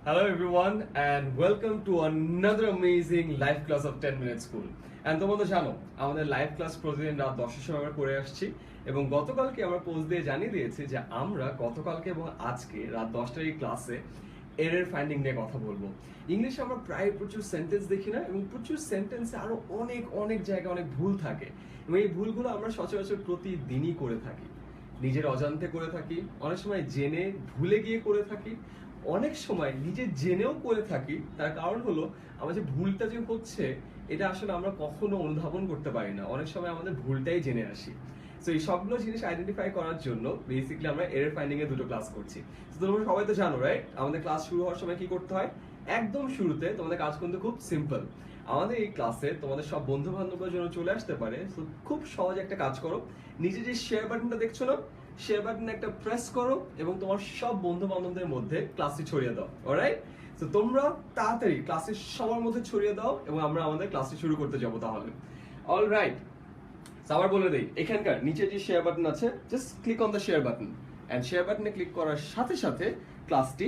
Hello everyone and welcome to another amazing live class of 10 minute school. And তোমরা তো জানো আমাদের live class প্রতিদিন রাত 10টার সময় আমরা করে আসছি এবং গতকালকে আমরা পোস্ট দিয়ে জানিয়ে দিয়েছি যে আমরা গতকালকে এবং আজকে রাত 10টার এই ক্লাসে এরর ফাইন্ডিং নিয়ে কথা বলবো। ইংলিশে আমরা প্রায় প্রচুর সেন্টেন্স দেখি না এবং প্রচুর সেন্টেন্সে আরো অনেক অনেক জায়গায় অনেক ভুল থাকে এবং এই ভুলগুলো আমরা সচরাচর প্রতিদিনই করে থাকি, নিজের অজান্তে করে থাকি, অনেক সময় জেনে ভুলে গিয়ে করে থাকি, অনেক সময় নিজে জেনেও করে থাকি। তার কারণ হলো আমার যে ভুলটা যে হচ্ছে এটা আসলে আমরা কখনো অনুধাবন করতে পারি না, অনেক সময় আমাদের ভুলটাই জেনে আসি। তো এই সবগুলো জিনিস আইডেন্টিফাই করার জন্য বেসিক্যালি আমরা এরর ফাইন্ডিং এর দুটো ক্লাস করছি। তো তোমরা সবাই তো জানো রাইট, আমাদের ক্লাস শুরু হওয়ার সময় কি করতে হয়? একদম শুরুতে তোমাদের কাজ কিন্তু খুব সিম্পল। আমাদের এই ক্লাসে তোমাদের সব বন্ধু বান্ধবের জন্য চলে আসতে পারে, তো খুব সহজ একটা কাজ করো, নিচে যে শেয়ার বাটনটা দেখছো না, শেয়ার বাটন একটা প্রেস করো এবং তোমার সব বন্ধু বান্ধবদের মধ্যে ক্লাসটি ছড়িয়ে দাও। অলরাইট, তো তোমরা তাড়াতাড়ি ক্লাসের সবার মধ্যে ছড়িয়ে দাও এবং আমরা আমাদের ক্লাসটি শুরু করতে যাবো তাহলে। অলরাইট, আবার বলে দেই, এখানকার নিচে যে শেয়ার বাটন আছে, just click on the share button and share বাটনে ক্লিক করার সাথে সাথে ক্লাসটি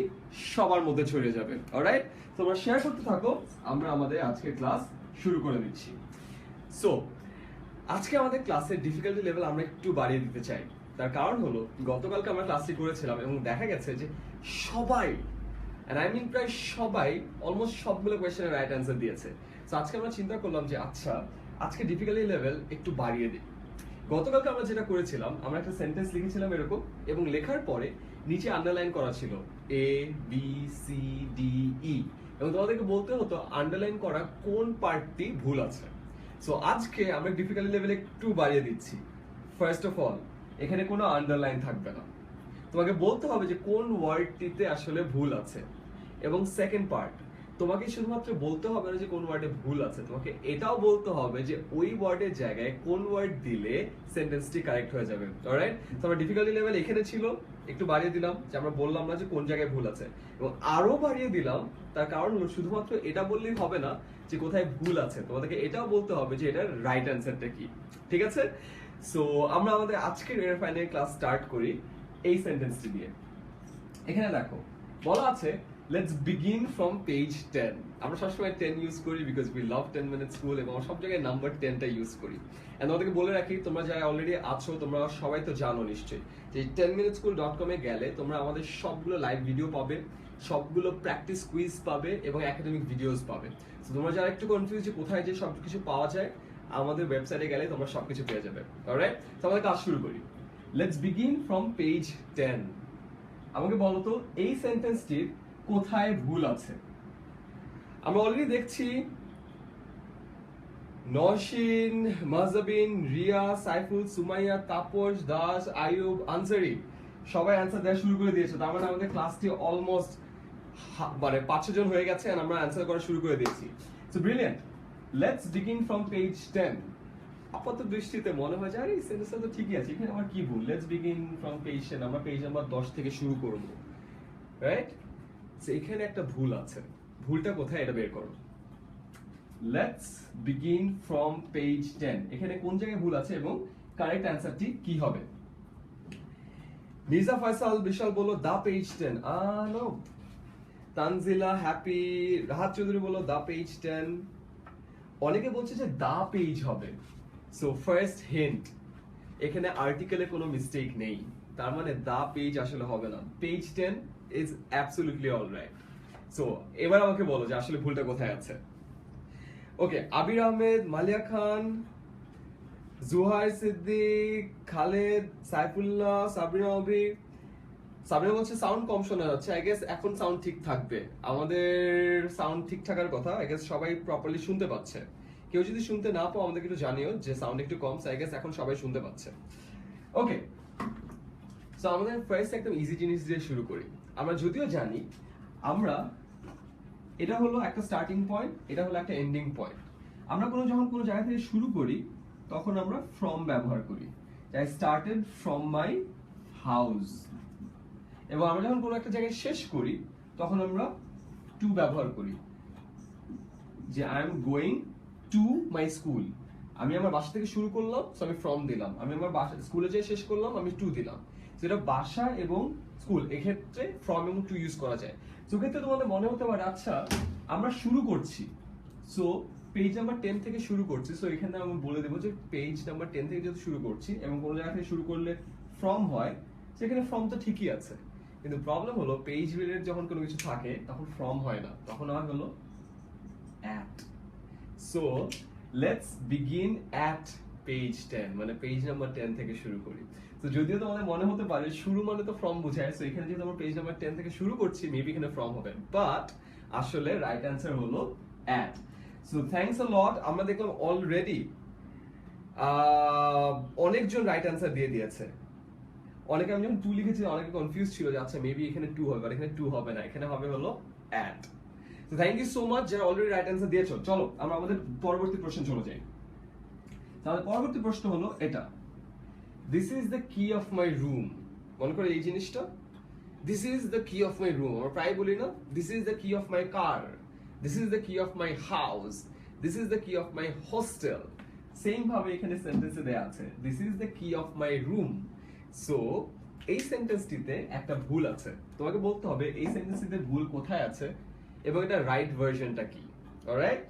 সবার মধ্যে ছড়িয়ে যাবে। অলরাইট, তোমরা শেয়ার করতে থাকো, আমরা আমাদের আজকের ক্লাস শুরু করে দিচ্ছি। সো আজকে আমাদের ক্লাসের ডিফিকাল্টি লেভেল আমরা একটু বাড়িয়ে দিতে চাই। তার কারণ হলো গতকালকে আমরা ক্লাসটি করেছিলাম এবং দেখা গেছে যে সবাই, প্রায় সবাই অলমোস্ট সবগুলো কোয়েশ্চেনের রাইট অ্যান্সার দিয়েছে। তো আজকে আমরা চিন্তা করলাম যে আচ্ছা আজকে ডিফিকাল্টি লেভেল একটু বাড়িয়ে দিই। গতকালকে আমরা যেটা করেছিলাম, আমরা একটা সেন্টেন্স লিখেছিলাম এরকম এবং লেখার পরে নিচে আন্ডারলাইন করা ছিল A B C D E এবং তোমাদেরকে বলতে হতো আন্ডারলাইন করা কোন পার্টটি ভুল আছে। সো আজকে আমরা ডিফিকাল্টি লেভেল একটু বাড়িয়ে দিচ্ছি। ফার্স্ট অফ অল, এখানে কোনো আন্ডারলাইন থাকবে না, তোমাকে বলতে হবে যে কোন ওয়ার্ডটিতে আসলে ভুল আছে। এবং সেকেন্ড পার্ট, তোমাকে শুধুমাত্র বলতে হবে না যে কোন ওয়ার্ডে ভুল আছে, তোমাকে এটাও বলতে হবে যে ওই ওয়ার্ডের জায়গায় কোন ওয়ার্ড দিলে সেন্টেন্সটি কারেক্ট হয়ে যাবে। অলরাইট, তো আমরা ডিফিকাল্টি লেভেল এখানে ছিল, একটু বাড়িয়ে দিলাম যে আমরা বললাম না যে কোন জায়গায় ভুল আছে, এবং আরো বাড়িয়ে দিলাম তার কারণ হলো শুধুমাত্র এটা বললেই হবে না যে কোথায় ভুল আছে, তোমাদেরকে এটাও বলতে হবে যে এটার রাইট অ্যান্সারটা কি। ঠিক আছে, সো আমরা আমাদের আজকের এরর ফাইন্ডিং ক্লাস স্টার্ট করি এই সেন্টেন্সটি দিয়ে। এখানে দেখো বলা আছে লেটস বিগিন ফ্রম পেজ 10। আমরা সবসময় 10 ইউজ করি because we love 10 minute school এবং সব জায়গায় নাম্বার 10টা ইউজ করি। এন্ড ওদেরকে বলে রাখি, তোমরা যারা অলরেডি আছো তোমরা সবাই তো জানো নিশ্চয়ই যে 10minuteschool.com এ গেলে তোমরা আমাদের সবগুলো লাইভ ভিডিও পাবে, সবগুলো প্র্যাকটিস কুইজ পাবে এবং একাডেমিক ভিডিওস পাবে। তো তোমরা যারা একটু কনফিউজ যে কোথায় যে সবকিছু পাওয়া যায়, আমাদের ওয়েবসাইটে গেলে তোমরা সবকিছু পেয়ে যাবে। অলরাইট, তো আমাদের কাজ শুরু করি। Let's begin from page 10। আমাকে বলো তো এই সেন্টেন্সটির কোথায় ভুল আছে? আমরা অলরেডি দেখছি নওশিন, মাহজাবিন, রিয়া, সাইফুল, সুমাইয়া, তাপস, দাস, আয়ুব, আনসারি সবাই অ্যান্সার দেওয়া শুরু করে দিয়েছে। তার মানে আমাদের ক্লাসটি অলমোস্ট 5-6 জন হয়ে গেছে আর আমরা অ্যান্সার করা শুরু করে দিয়েছি। So brilliant, let's begin from page 10। আপাত দৃষ্টিতে মনে হয় যে আরে এই সেন্টেন্সটা তো ঠিকই আছে, এখানে আমার কি ভুল? লেটস বিগিন ফ্রম পেজ 10, আমরা পেজ নাম্বার 10 থেকে শুরু করব। রাইট, সো এখানে একটা ভুল আছে, ভুলটা কোথায় এটা বের করো। লেটস বিগিন ফ্রম পেজ 10, এখানে কোন জায়গায় ভুল আছে এবং কারেক্ট অ্যান্সারটি কি হবে? মির্জা ফয়সাল বিশাল বলো the page 10। No, Tanzila, Happy, Rahat Chowdhury বলো দা পেজ 10। অনেকে বলছে যে দা পেজ হবে। সো ফার্স্ট হিন্ট, এখানে আর্টিকেলে কোনো মিস্টেক নেই, তার মানে দা পেজ আসলে হবে না। Page 10 is absolutely alright. So এবার আমাকে বলো যে আসলে ভুলটা কোথায় আছে। ওকে, আবির আহমেদ, মালিয়া খান, জুহাইর সিদ্দিক, খালেদ, সাইফুল্লাহ, সাবরিনা অবি। সাবরিনা বলছে সাউন্ড কম শোনা যাচ্ছে। আই গেস এখন সাউন্ড ঠিক থাকবে, আমাদের সাউন্ড ঠিক থাকার কথা। আই গেস সবাই প্রপারলি শুনতে পাচ্ছে। কেউ যদি শুনতে না পাও আমাদেরকে একটু জানিও যে সাউন্ড একটু কম। আই গেস এখন সবাই শুনতে পাচ্ছে। ওকে, সো আমাদের ফার্স্ট একদম ইজি জিনিস দিয়ে শুরু করি। আমরা যদিও জানি আমরা এটা হলো একটা স্টার্টিং পয়েন্ট, এটা হলো একটা এন্ডিং পয়েন্ট। আমরা যখন কোনো জায়গা থেকে শুরু করি তখন আমরা ফ্রম ব্যবহার করি। I started from my house. এবং আমরা যখন কোনো একটা জায়গায় শেষ করি তখন আমরা টু ব্যবহার করি, যে I am going to my school. আমি আমার বাসা থেকে শুরু করলাম, সো আমি ফ্রম দিলাম। আমি আমার স্কুলে যেয়ে শেষ করলাম, আমি টু দিলাম। সেটা বাসা এবং স্কুল, এক্ষেত্রে ফ্রম এবং টু ইউজ করা যায়। তো ক্ষেত্রে তোমাদের মনে হতে পারে আচ্ছা আমরা শুরু করছি, সো পেজ নাম্বার 10 থেকে শুরু করছি, সো এখানে আমি বলে দেবো যে পেজ নাম্বার 10 থেকে যেহেতু শুরু করছি এবং কোনো জায়গা থেকে শুরু করলে ফ্রম হয়, সেখানে ফ্রম তো ঠিকই আছে, কিন্তু প্রবলেম হলো পেজ রিলেটেড যখন কোনো কিছু থাকে তখন ফ্রম হয় না, তখন আমার হলো at. So let's begin at page 10, মানে পেজ নাম্বার 10 থেকে শুরু করি। তো যদিও তোমাদের মনে হতে পারে শুরু মানে তো ফ্রম বোঝায়, সো এখানে যেহেতু আমরা পেজ নাম্বার 10 থেকে শুরু করছি মেবি এখানে ফ্রম হবে, বাট আসলে রাইট অ্যান্সার হলো at. সো থ্যাঙ্কস আ লট, আমরা দেখলাম অলরেডি অনেকজন রাইট অ্যান্সার দিয়ে দিয়েছে। অনেকে আমি যখন টু লিখেছি অনেকে কনফিউজ ছিল যে আচ্ছা মেবি এখানে টু হবে, আর এখানে টু হবে না, এখানে হবে হলো at. তো থ্যাংক ইউ সো মাচ যারা অলরেডি রাইট অ্যান্সার দিয়েছো। চলো আমরা আমাদের পরবর্তী প্রশ্ন চলে যাই। তাহলে পরবর্তী প্রশ্ন হলো এটা, this is the key of my room. মনে করো এই জিনিসটা, this is the key of my room, আমরা প্রায় বলি না this is the key of my car, this is the key of my house, this is the key of my hostel. Same ভাবে এখানে সেন্টেন্সে দেয়া আছে this is the key of my room. So এই সেন্টেন্সটিতে একটা ভুল আছে, তোমাকে বলতে হবে এই সেন্টেন্সটিতে ভুল কোথায় আছে এবং এটা রাইট ভার্সনটা কি। অলরাইট,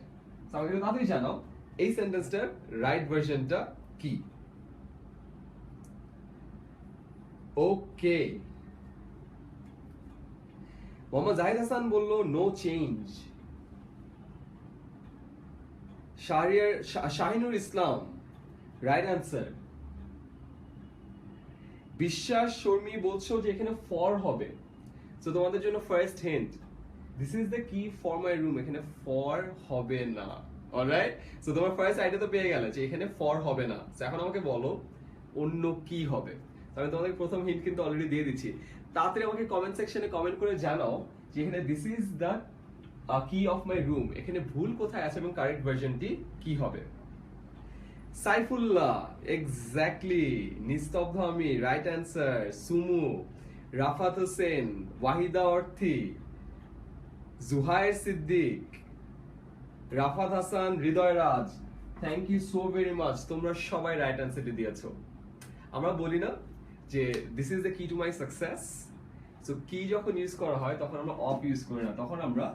সো আমাকে তাড়াতাড়ি জানাও এই সেন্টেন্সটার রাইট ভার্সনটা কি। ওকে, মোহাম্মদ জাহিদ হাসান বলল নো চেঞ্জ। শাহিনুর ইসলাম রাইট অ্যান্সার। বিশ্বাস শর্মী বলছো যে এখানে ফর হবে, তো তোমাদের জন্য first hint, this is the কি ফর মাই রুম, এখানে ফর হবে না। অলরাইট, সো তোমার ফার্স্ট আইডিয়া তো পেয়ে গেলে যে এখানে ফর হবে না, তো এখন আমাকে বলো অন্য কি হবে। আমি তোমাদের প্রথম হিন্ট কিন্তু অলরেডি দিয়ে দিচ্ছি, তাড়াতাড়ি আমাকে কমেন্ট সেকশনে কমেন্ট করে জানাও যে এখানে this is the key of my room, এখানে ভুল কোথায় আছে এবং কারেক্ট ভার্সনটি কি হবে। সাইফুল্লাহ এক্স্যাক্টলি, নিস্তব্ধ আমি right answer. Sumu, Rafat Hossain, Wahida Orthi, Zuhair Siddique, Rafat Hasan, Hridoy Raj, thank you so very much, তোমরা সবাই রাইট অ্যান্সারটি দিয়েছো। আমরা বলি না যে this is the key to my success, so key যখন ইউজ করা হয় তখন আমরা অফ ইউজ করি না, তখন আমরা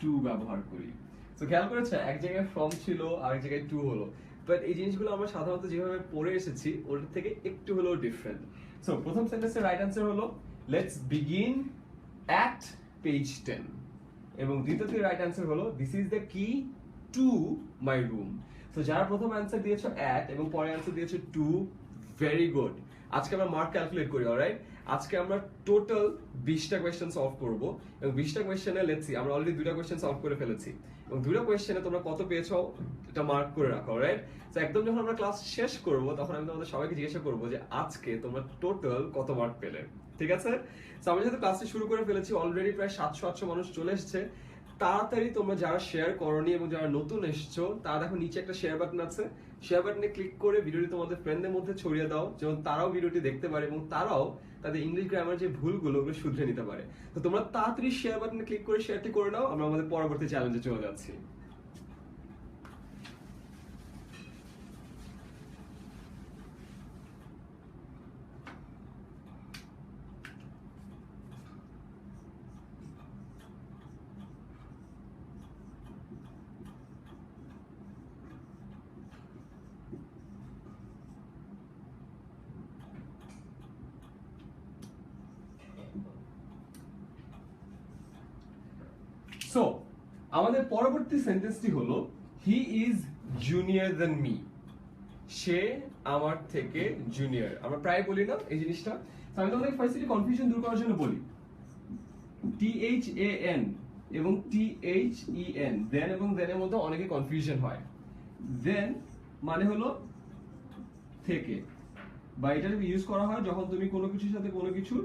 টু ব্যবহার করি। সো খেয়াল করেছে এক জায়গায় ফ্রম ছিল আর এক জায়গায় টু হলো, বাট এই জিনিসগুলো আমরা সাধারণত যেভাবে পড়ে এসেছি ওটার থেকে একটু হলেও ডিফারেন্ট। সো প্রথম সেন্টেন্সের রাইট অ্যান্সার হলো লেটস বিগিন অ্যাট পেজ 10 এবং দ্বিতীয়টি রাইট অ্যান্সার হলো this is the key to my room. So যারা প্রথম অ্যান্সার দিয়েছো অ্যাট এবং পরে অ্যান্সার দিয়েছো টু, ভেরি গুড। আজকে আমরা মার্ক ক্যালকুলেট করি। অলরাইট, আজকে আমরা টোটাল 20টা কোয়েশ্চেন সলভ করব এবং 20টা কোয়েশ্চেনে লেটস সি আমরা অলরেডি 2টা কোয়েশ্চেন সলভ করে ফেলেছি এবং 2টা কোয়েশ্চেনে তোমরা কত পেয়েছো এটা মার্ক করে রাখো। অলরাইট, সো একদম যখন আমরা ক্লাস শেষ করব তখন আমি তোমাদের সবাইকে জিজ্ঞাসা করব যে আজকে তোমরা টোটাল কত মার্ক পেলে। ঠিক আছে, সো আমরা যেহেতু ক্লাসটি শুরু করে ফেলেছি, অলরেডি প্রায় 700-800 মানুষ চলে এসেছে। তাড়াতাড়ি তোমরা যারা শেয়ার করনি এবং যারা নতুন এসছো তারা দেখো নিচে একটা শেয়ার বাটন আছে, শেয়ার বাটনে ক্লিক করে ভিডিওটি তোমাদের ফ্রেন্ডদের মধ্যে ছড়িয়ে দাও যেন তারাও ভিডিওটি দেখতে পারে এবং তারাও তাদের ইংলিশ গ্রামার যে ভুলগুলো ওগুলো শুধরে নিতে পারে। তো তোমরা তাড়াতাড়ি শেয়ার বাটনে ক্লিক করে শেয়ারটি করে নাও, আমরা আমাদের পরবর্তী চ্যালেঞ্জে চলে যাচ্ছি। সো আমাদের পরবর্তী সেন্টেন্সটি হলো he is junior than me, সে আমার থেকে জুনিয়র। আমরা প্রায় বলি না এই জিনিসটা, আমি তোমাদের ফার্স্টলি কনফিউশন দূর করার জন্য বলি THAN এবং THEN, দেন এবং দেনের মধ্যে অনেকে কনফিউশন হয়। দেন মানে হলো থেকে, বা এটা ইউজ করা হয় যখন তুমি কোনো কিছুর সাথে কোনো কিছুর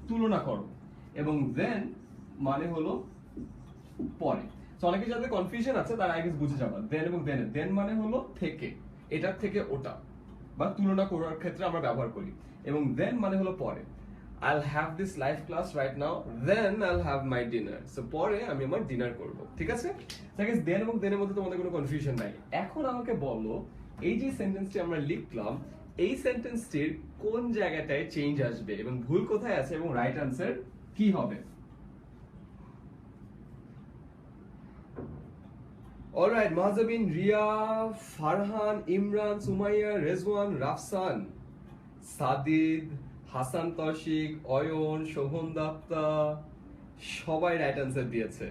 তুলনা করো, এবং দেন মানে হলো পরে। তো অনেকে যাদের কনফিউশন আছে তারা আই গেস বুঝে যাবে দেন এবং দেন। দেন মানে হলো থেকে, এটার থেকে ওটা বা তুলনা করার ক্ষেত্রে আমরা ব্যবহার করি, এবং দেন মানে হলো পরে। I'll have this live class right now, then I'll have my dinner. So পরে আমি আমার ডিনার করব। ঠিক আছে, দেন এবং দেনের মধ্যে তোমাদের কোনো কনফিউশন নাই। এখন আমাকে বলো এই যে সেন্টেন্সটি আমরা লিখলাম এই সেন্টেন্সটির কোন জায়গাটায় চেঞ্জ আসবে এবং ভুল কোথায় আছে এবং রাইট আনসার কি হবে? অলরাইট, মাহজাবিন, রিয়া, ফারহান, ইমরান, সুমাইয়া, রেজওয়ান, রাফসান, সাদিদ, হাসান তৌশিক, অয়ন, শোভন দত্তা সবাই রাইট আনসার দিয়েছে।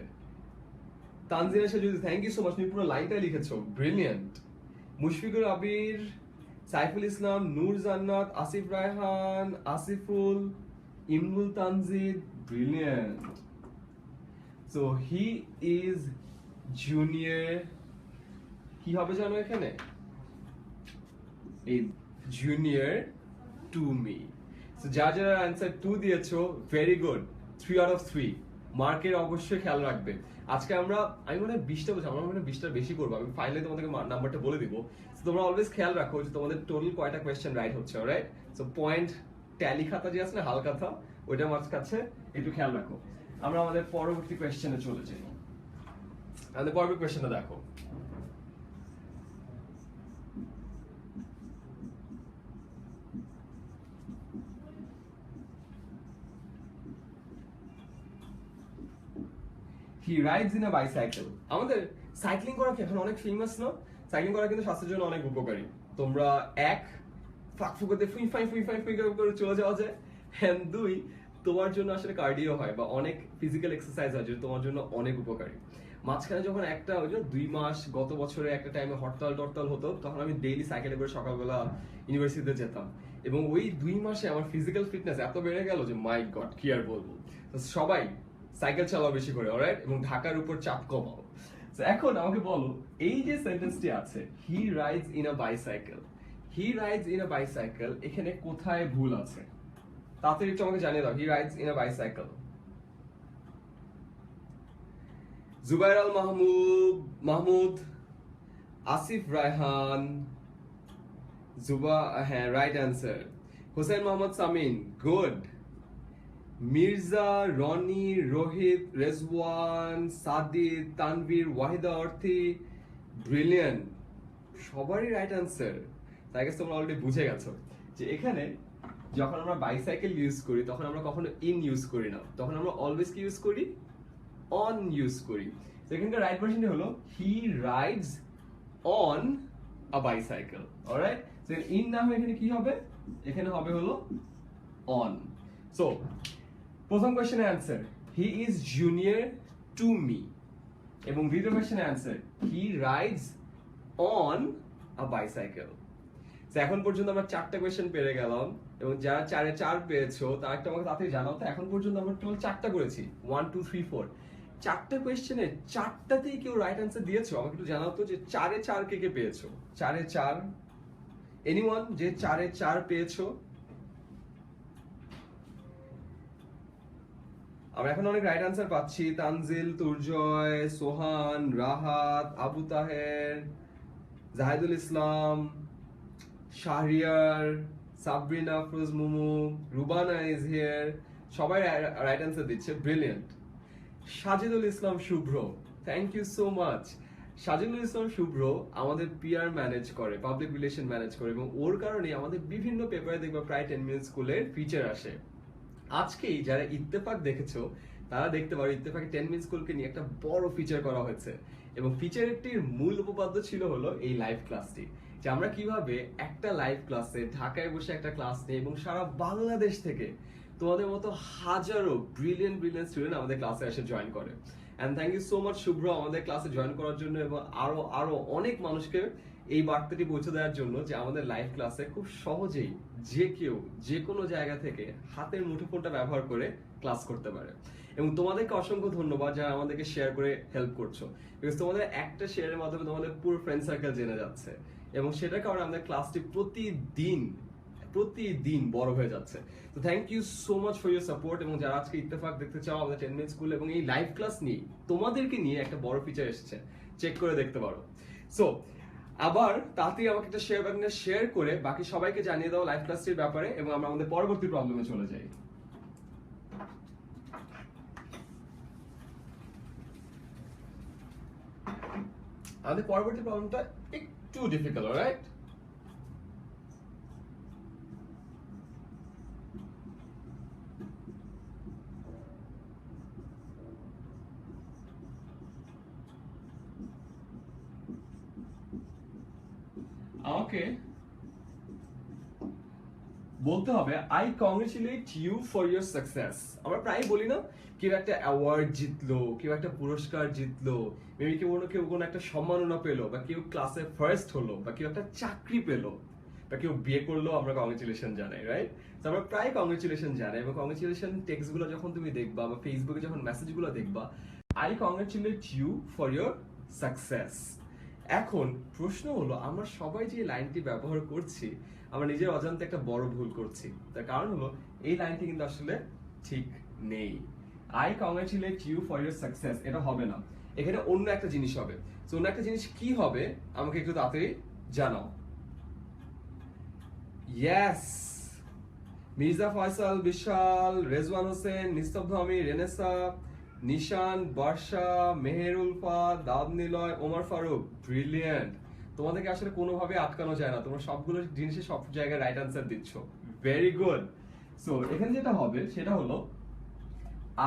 Tanjina Sajudi, thank you so much, তুমি পুরো লাইনটা লিখেছো, brilliant. Mushfiqur Abir, Saiful Islam, Nur Jannat, Asif Raihan, Asiful, Imrul Tanzid, brilliant. So he is junior, কি হবে জানো এখানে? এই জুনিয়র টু মি। সো যারা অ্যান্সার 2 দিয়েছো, ভেরি গুড, 3 আউট অফ 3। মার্কের অবশ্যই খেয়াল রাখবে। আজকে আমি মনে হয় 20টা বলছি, আমার মনে হয় 20টার বেশি করবো, আমি ফাইনালি তোমাদেরকে নাম্বারটা বলে দিব। তোমরা অলওয়েজ খেয়াল রাখো যে তোমাদের টোটাল কয়টা কোয়েশ্চেন রাইট হচ্ছে, অলরাইট? সো পয়েন্ট ট্যালি খাতা যে আছে না, হাল খাতা, ওইটা আমার কাছে একটু খেয়াল রাখো। আমরা আমাদের পরবর্তী কোয়েশ্চেনে চলে যাই। আমাদের পরবর্তী কোয়েশ্চেনটা দেখো। He rides in a bicycle. আমাদের সাইক্লিং করা কি এখন অনেক ফেমাস না? সাইক্লিং করা কিন্তু স্বাস্থ্যের জন্য অনেক উপকারী। তোমরা এক, ফাঁকফুকোতে ফুই ফাই করে চলে যাওয়া যায়, এন্ড 2, তোমার জন্য আসলে কার্ডিও হয় বা অনেক ফিজিক্যাল এক্সারসাইজ হয় যেটা তোমার জন্য অনেক উপকারী। মাঝখানে যখন একটা ওই যে 2 মাস গত বছরে একটা টাইমে হরতাল হতো, তখন আমি ডেইলি সাইকেলে করে সকালবেলা ইউনিভার্সিটিতে যেতাম, এবং ওই 2 মাসে আমার ফিজিক্যাল ফিটনেস এত বেড়ে গেল যে মাই গড, কি আর বলবো। তো সবাই সাইকেল চালাও বেশি করে, অলরাইট, এবং ঢাকার উপর চাপ কমাও। তো এখন আমাকে বলো, এই যে সেন্টেন্সটি আছে, he rides in a bicycle, he rides in a bicycle, এখানে কোথায় ভুল আছে? তাড়াতাড়ি একটু আমাকে জানিয়ে দাও। He rides in a bicycle. Zubair Al Mahmud, Asif Raihan, হ্যাঁ, right answer. Hossain Mohammad Samin, good. Mirza, Rony, Rohit, Rezwan, Sadid, Tanvir, Wahida Orthi, brilliant, সবারই রাইট অ্যান্সার। তাই গেছে তোমরা অলরেডি বুঝে গেছো যে এখানে যখন আমরা বাইসাইকেল ইউজ করি তখন আমরা কখনো ইন ইউজ করি না, তখন আমরা অলওয়েজ কি ইউজ করি? অন ইউজ করি। তো এখানকার রাইট ভার্সনটি হলো he rides on a bicycle, alright? So in না হয়ে এখানে কি হবে? এখানে হবে হলো অন। সো প্রথম কোশ্চেনের answer he is junior to me, এবং দ্বিতীয় কোশ্চেনের answer he rides on a bicycle. এখন পর্যন্ত আমরা 4টা কোশ্চেন পেরে গেলাম, এবং যারা 4 এ 4 পেয়েছো তারা একটু আমাকে তাড়াতাড়ি জানাও তো এখন পর্যন্ত আমরা টোটাল 4টা করেছি, 1 2 3 4। 4টা কোশ্চেনে 4টাতেই কেউ রাইট অ্যান্সার দিয়েছো? আমাকে একটু জানাও তো যে 4 এ 4 কে পেয়েছো? 4 এ 4 এনিওয়ান যে 4 এ 4 পেয়েছো? আমরা এখন অনেক রাইট অ্যান্সার পাচ্ছি। তানজিল, তুরজয়, সোহান, রাহাত, আবু তাহের, জাহিদুল ইসলাম, শাহরিয়ার, সাবরিনা, আফরোজ, মুমু, রুবানা ইজ হিয়ার, সবাই রাইট অ্যান্সার দিচ্ছে, brilliant. Sajidul Islam Shubhro, thank you so much. Sajidul Islam Shubhro আমাদের পিআর ম্যানেজ করে, পাবলিক রিলেশন ম্যানেজ করে, এবং ওর কারণে আমাদের বিভিন্ন পেপারে দেখবে প্রায় 10 মিনিট স্কুলের ফিচার আসে। আজকেই যারা ইত্তেফাক দেখেছো তারা দেখতে পারো ইত্তেফাকে 10 মিনিট স্কুলকে নিয়ে একটা বড় ফিচার করা হয়েছে, এবং ফিচারটির মূল উপপাদ্য ছিল হলো এই লাইভ ক্লাসটি, যে আমরা কিভাবে একটা লাইভ ক্লাসে ঢাকায় বসে একটা ক্লাস নিই, এবং সারা বাংলাদেশ থেকে তোমাদের মতো হাজারো ব্রিলিয়েন্ট স্টুডেন্ট আমাদের ক্লাসে এসে জয়েন করে। And thank you so much Shubhra আমাদের ক্লাসে জয়েন করার জন্য, এবং আরো অনেক মানুষকে এই বার্তাটি পৌঁছে দেওয়ার জন্য যে আমাদের লাইভ ক্লাসে খুব সহজেই যে কেউ যে কোনো জায়গা থেকে হাতের মুঠোফোনটা ব্যবহার করে ক্লাস করতে পারে। এবং তোমাদেরকে অসংখ্য ধন্যবাদ যারা আমাদেরকে শেয়ার করে হেল্প করছো, বিকজ তোমাদের একটা শেয়ারের মাধ্যমে তোমাদের পুরো ফ্রেন্ড সার্কেল জেনে যাচ্ছে, এবং সেটার কারণে আমাদের ক্লাসটি প্রতিদিন বড় হয়ে যাচ্ছে। তো thank you so much for your support, এবং যারা আজকে ইত্তেফাক দেখতে চাও আমাদের 10 মিনিট স্কুল এবং এই লাইভ ক্লাস নিয়ে তোমাদেরকে নিয়ে একটা বড় ফিচার এসেছে, চেক করে দেখতে পারো। সো আবার তাড়াতাড়ি আমাকে একটা শেয়ার করে বাকি সবাইকে জানিয়ে দাও লাইভ ক্লাসটির ব্যাপারে, এবং আমরা আমাদের পরবর্তী প্রবলেমে চলে যাই। আমাদের পরবর্তী প্রবলেমটা একটু ডিফিকাল্ট, রাইট? ওকে বলতে হবে I congratulate you for your success. আমরা প্রায় বলি না, কেউ একটা অ্যাওয়ার্ড জিতলো, কেউ একটা পুরস্কার জিতলো, মেবি কেউ কোনো একটা সম্মাননা পেলো, বা কেউ ক্লাসে ফার্স্ট হলো, বা কেউ একটা চাকরি পেলো, বা কেউ বিয়ে করলো, আমরা কংগ্রেচুলেশন জানাই, রাইট? তো আমরা প্রায় কংগ্রেচুলেশন জানাই, এবং কংগ্রেচুলেশন টেক্সটগুলো যখন তুমি দেখবা বা ফেসবুকে যখন মেসেজগুলো দেখবা, I congratulate you for your success. এখন প্রশ্ন হলো, আমরা সবাই যে লাইনটি ব্যবহার করছি, আমরা নিজের অজান্তে একটা বড় ভুল করছি। তার কারণ হলো, এই লাইনটি কিন্তু আসলে ঠিক নেই। I congratulate you for your success এটা হবে না, এখানে অন্য একটা জিনিস হবে। তো অন্য একটা জিনিস কি হবে আমাকে একটু তাড়াতাড়ি জানাও। ইয়েস, মির্জা ফয়সাল, বিশাল, রেজওয়ান হোসেন, নিস্তব্ধ আমি, রেনেসা, নিশান, বর্ষা, মেহেরুলফা, দাব নিলয়, ওমর ফারুক, ব্রিলিয়েন্ট। তোমাদেরকে আসলে কোনোভাবে আটকানো যায় না, তোমরা সবগুলো জিনিসে সব জায়গায় রাইট আনসার দিচ্ছ, ভেরি গুড। সো এখানে যেটা হবে সেটা হলো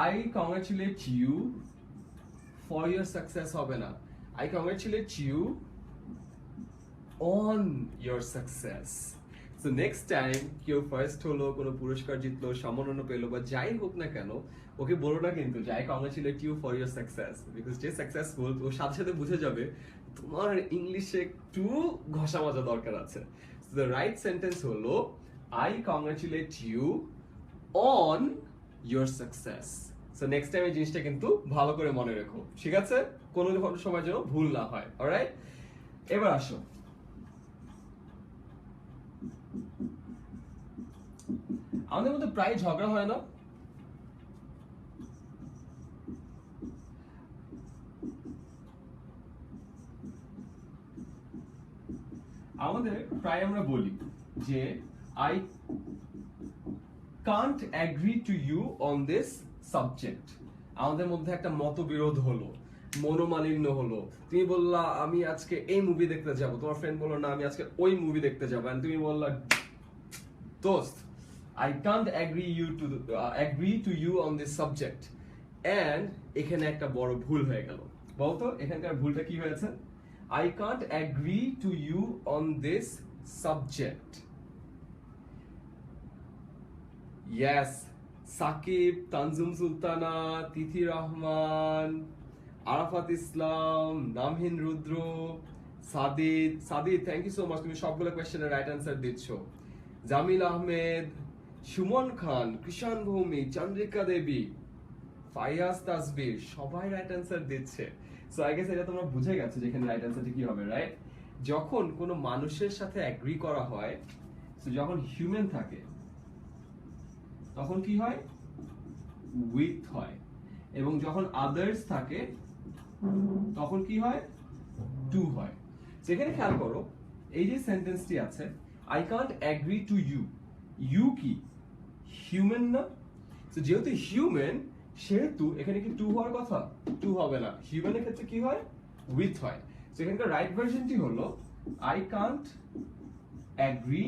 I congratulate you for your success হবে না, I congratulate you on your success. So next time কেউ ফার্স্ট হলো, কোনো পুরস্কার জিতলো, সম্মাননা পেলো, বা যাই হোক না কেন, ওকে বলো না কিন্তু যে I congratulate you for your success, because যে সাকসেসফুল ওর সাথে সাথে বুঝে যাবে তোমার ইংলিশে একটু ঘষা মাজা দরকার আছে। সো দ্য রাইট সেন্টেন্স হলো I congratulate you on your success. So next time এই জিনিসটা কিন্তু ভালো করে মনে রেখো, ঠিক আছে? কোনো সময় যেন ভুল না হয়, অলরাইট? এবার আসো, আমাদের মধ্যে প্রায় ঝগড়া হয় না? আমাদের প্রায় আমরা বলি যে I can't agree to you on this subject. আমাদের মধ্যে একটা মতবিরোধ হলো, মনোমালিন্য হলো, তুমি বললা আমি আজকে এই মুভি দেখতে যাব, তোমার ফ্রেন্ড বললো না আমি আজকে ওই মুভি দেখতে যাবো, এন্ড তুমি বললা দোস্ত I can't agree to you on this subject, and এখানে একটা বড় ভুল হয়ে গেল। বলতো এখানকার ভুলটা কি হয়েছে? I can't agree to you on this subject. Yes, Sakib, Tanjum Sultana, Tithi Rahman, Arafat Islam, নামহীন Rudra, Sadid, thank you so much, তুমি সবগুলো কোয়েশ্চেনের রাইট অ্যান্সার দিচ্ছ। জামিল আহমেদ, সুমন খান, কৃষাণ ভৌমি, চন্দ্রিকা দেবী, ফাইয়াজ তাসবির, সবাই রাইট অ্যান্সার দিচ্ছে। সো আই গেস এটা তোমরা বুঝে গেছো যেখানে রাইট অ্যান্সারটা কি হবে, রাইট? যখন কোনো মানুষের সাথে এগ্রি করা হয়, সো যখন হিউম্যান থাকে তখন কি হয়? উইথ হয়। এবং যখন আদার্স থাকে তখন কি হয়? টু হয়। সেখানে খেয়াল করো, এই যে সেন্টেন্সটি আছে I can't agree to you, you কি হিউম্যান না? তো যেহেতু হিউম্যান সেহেতু এখানে কি টু হওয়ার কথা? টু হবে না, হিউম্যানের ক্ষেত্রে কি হয়? উইথ হয়। তো এখানকার রাইট ভার্সনটি হলো I can't agree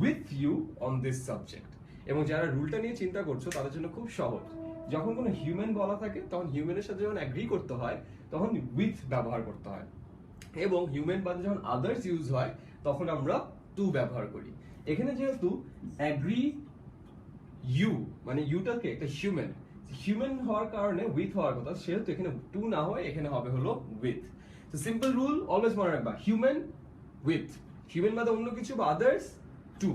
with you on this subject. এবং যারা রুলটা নিয়ে চিন্তা করছো তাদের জন্য খুব সহজ, যখন কোনো হিউম্যান বলা থাকে তখন হিউম্যানের সাথে যখন অ্যাগ্রি করতে হয় তখন উইথ ব্যবহার করতে হয়, এবং হিউম্যান বাদে যখন আদার্স ইউজ হয় তখন আমরা টু ব্যবহার করি। এখানে যেহেতু অ্যাগ্রি ইউ মানে ইউটাকে একটা হিউম্যান হওয়ার কারণে উইথ হওয়ার কথা, সেহেতু এখানে টু না হয় এখানে হবে হলো উইথ। তো সিম্পল রুল অলওয়েজ মনে রাখবা, হিউম্যান উইথ, হিউম্যান বাদে অন্য কিছু বা আদার্স টু,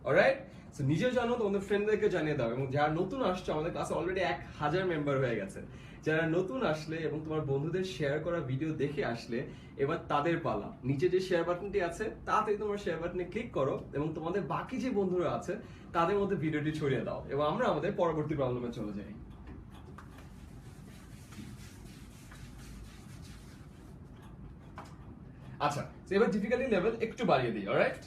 অলরাইট? সো নিজে জানো, তোমাদের ফ্রেন্ডদেরকে জানিয়ে দাও, এবং যারা নতুন আসছে, আমাদের ক্লাসে অলরেডি 1000 মেম্বার হয়ে গেছে, যারা নতুন আসলে এবং তোমার বন্ধুদের শেয়ার করা ভিডিও দেখে আসলে এবার তাদের পালা। নিচে যে শেয়ার বাটনটি আছে তাতে তোমার শেয়ার বাটনে ক্লিক করো এবং তোমাদের বাকি যে বন্ধুরা আছে তাদের মধ্যে ভিডিওটি ছড়িয়ে দাও, এবং আমরা আমাদের পরবর্তী প্রবলেমে চলে যাই। আচ্ছা, এবার ডিফিকাল্টি লেভেল একটু বাড়িয়ে দিই, alright?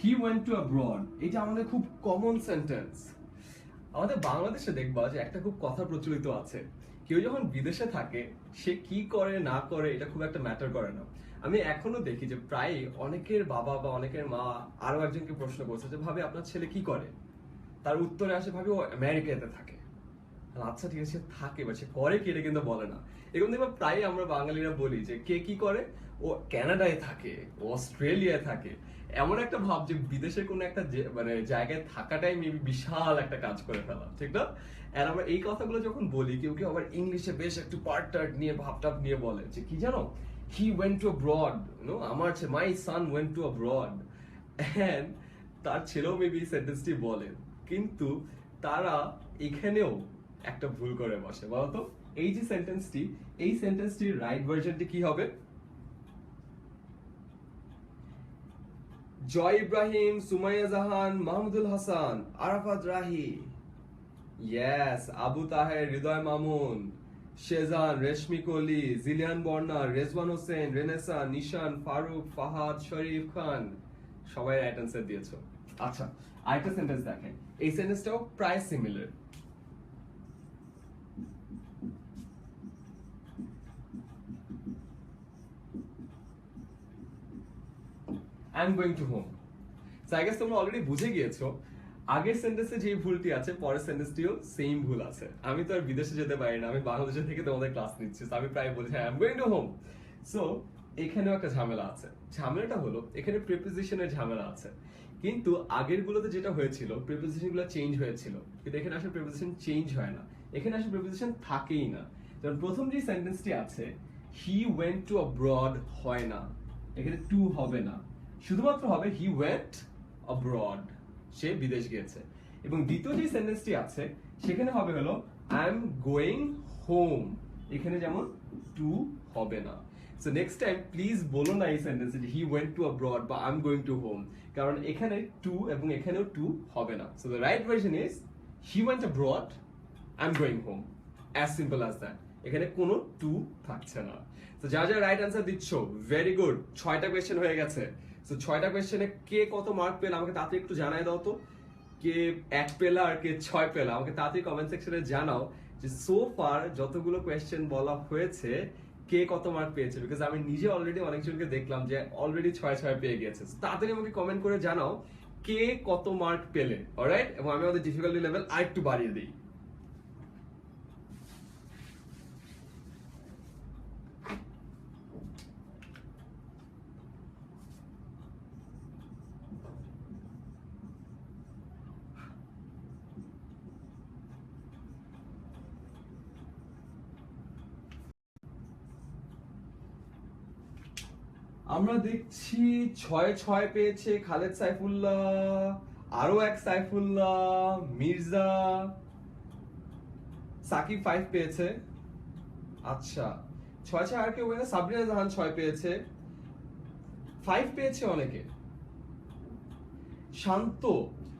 He went to abroad, এটা আমাদের খুব কমন সেন্টেন্স। আমাদের বাংলাদেশে দেখবা যে একটা খুব কথা প্রচলিত আছে, কেউ যখন বিদেশে থাকে সে কি করে না করে এটা খুব একটা ম্যাটার করে না। আমি এখনো দেখি যে প্রায় অনেকের বাবা বা অনেকের মা আরো একজনকে প্রশ্ন করছে যে ভাবে আপনার ছেলে কি করে, তার উত্তরে আসে ভাবে ও আমেরিকাতে থাকে। আচ্ছা ঠিক আছে, সে থাকে বা সে করে কি এটা কিন্তু বলে না। এরকম দেখবা প্রায় আমরা বাঙালিরা বলি যে কে কি করে, ও কানাডায় থাকে, ও অস্ট্রেলিয়ায় থাকে। এমন একটা ভাব যে বিদেশের কোনো একটা মানে জায়গায় থাকাটাই মেবি বিশাল একটা কাজ করে ফেলা, ঠিক না? আর আমরা এই কথাগুলো যখন বলি, কেউ কেউ আবার ইংলিশে বেশ একটু পার্ট টার্ট নিয়ে ভাবটাপ নিয়ে বলে যে কি জানো, হি ওয়েন্ট টু অ্যাব্রড, আমার মাই সান ওয়েন্ট টু অ্যাব্রড, এন্ড তার ছেলেও মেবি সেন্টেন্সটি বলে। কিন্তু তারা এখানেও একটা ভুল করে বসে, বলতো এই যে সেন্টেন্সটি, এই সেন্টেন্সটির রাইট ভার্সনটি কি হবে? জয় ইব্রাহিম, সুমাইয়া জাহান, মাহমুদুল হাসান, আরাফাত রাহি, ইয়েস, আবু তাহের, হৃদয় মামুন, শেজান, রেশমি কলি, জিলিয়ান বর্ণার, রেজওয়ান হোসেন, রেনেসা, নিশান, ফারুক, ফাহাদ, শরীফ খান, সবাই রাইট অ্যান্সার দিয়েছো। আচ্ছা, আরেকটা সেন্টেন্স দেখেন, এই সেন্টেন্সটাও প্রায় similar. I am going to home. So I guess তোমরা অলরেডি বুঝে গিয়েছো আগের সেন্টেন্সে যে ভুলটি আছে পরের সেন্টেন্সটিও সেম ভুল আছে। আমি তো আর বিদেশে যেতে পারি না, আমি বাংলাদেশে থেকে তোমাদের ক্লাস নিচ্ছি, আমি প্রায় বলি হ্যাঁ I am going to home. So এখানেও একটা ঝামেলা আছে। ঝামেলাটা হলো এখানে প্রিপোজিশনের ঝামেলা আছে। কিন্তু আগের গুলোতে যেটা হয়েছিল প্রিপোজিশন গুলো চেঞ্জ হয়েছিল, কিন্তু এখানে আসলে প্রিপোজিশন চেঞ্জ হয় না, এখানে আসলে প্রিপোজিশন থাকেই না। যেমন প্রথম যে সেন্টেন্সটি আছে, হি ওয়েন্ট টু অ্যাব্রড, হয় না, এখানে টু হবে না, শুধুমাত্র হবে হি ওয়েন্ট অ্যাব্রড, সে বিদেশ গিয়েছে। এবং দ্বিতীয় যে সেন্টেন্সটি আছে সেখানে হবে হলো আই এম গোয়িং হোম, এখানে যেমন টু হবে না। সো নেক্সট টাইম প্লিজ বলো না এই সেন্টেন্সে হি ওয়েন্ট টু অ্যাব্রড বা I am going to home, কারণ এখানে টু এবং এখানেও টু হবে না। So the right version is he went abroad, I am going home, as simple as that. এখানে কোনো টু থাকছে না। তো যা যা রাইট অ্যান্সার দিচ্ছ ভেরি গুড, 6টা কোয়েশ্চেন হয়ে গেছে। সো 6টা কোয়েশ্চেনে কে কত মার্ক পেল আমাকে তাড়াতাড়ি একটু জানাই দাও তো, কে 1 পেলা আর কে 6 পেলা, আমাকে তাড়াতাড়ি কমেন্ট সেকশনে জানাও যে সো ফার যতগুলো কোয়েশ্চেন বলা হয়েছে কে কত মার্ক পেয়েছে। বিকজ আমি নিজে অলরেডি অনেকজনকে দেখলাম যে অলরেডি 6 পেয়ে গেছে। তাড়াতাড়ি আমাকে কমেন্ট করে জানাও কে কত মার্ক পেলে, অলরাইট? এবং আমি আমাদের ডিফিকাল্টি লেভেল আরেকটু বাড়িয়ে দিই। আমরা দেখছি 6 পেয়েছে খালেদ সাইফুল্লাহ, আরো এক সাইফুল্লাহ, মির্জা, সাকিব 5 পেয়েছে। আচ্ছা 6 আর কেউ পেয়েছে? সাবরিনা জাহান 6 পেয়েছে, 5 পেয়েছে অনেকে। শান্ত,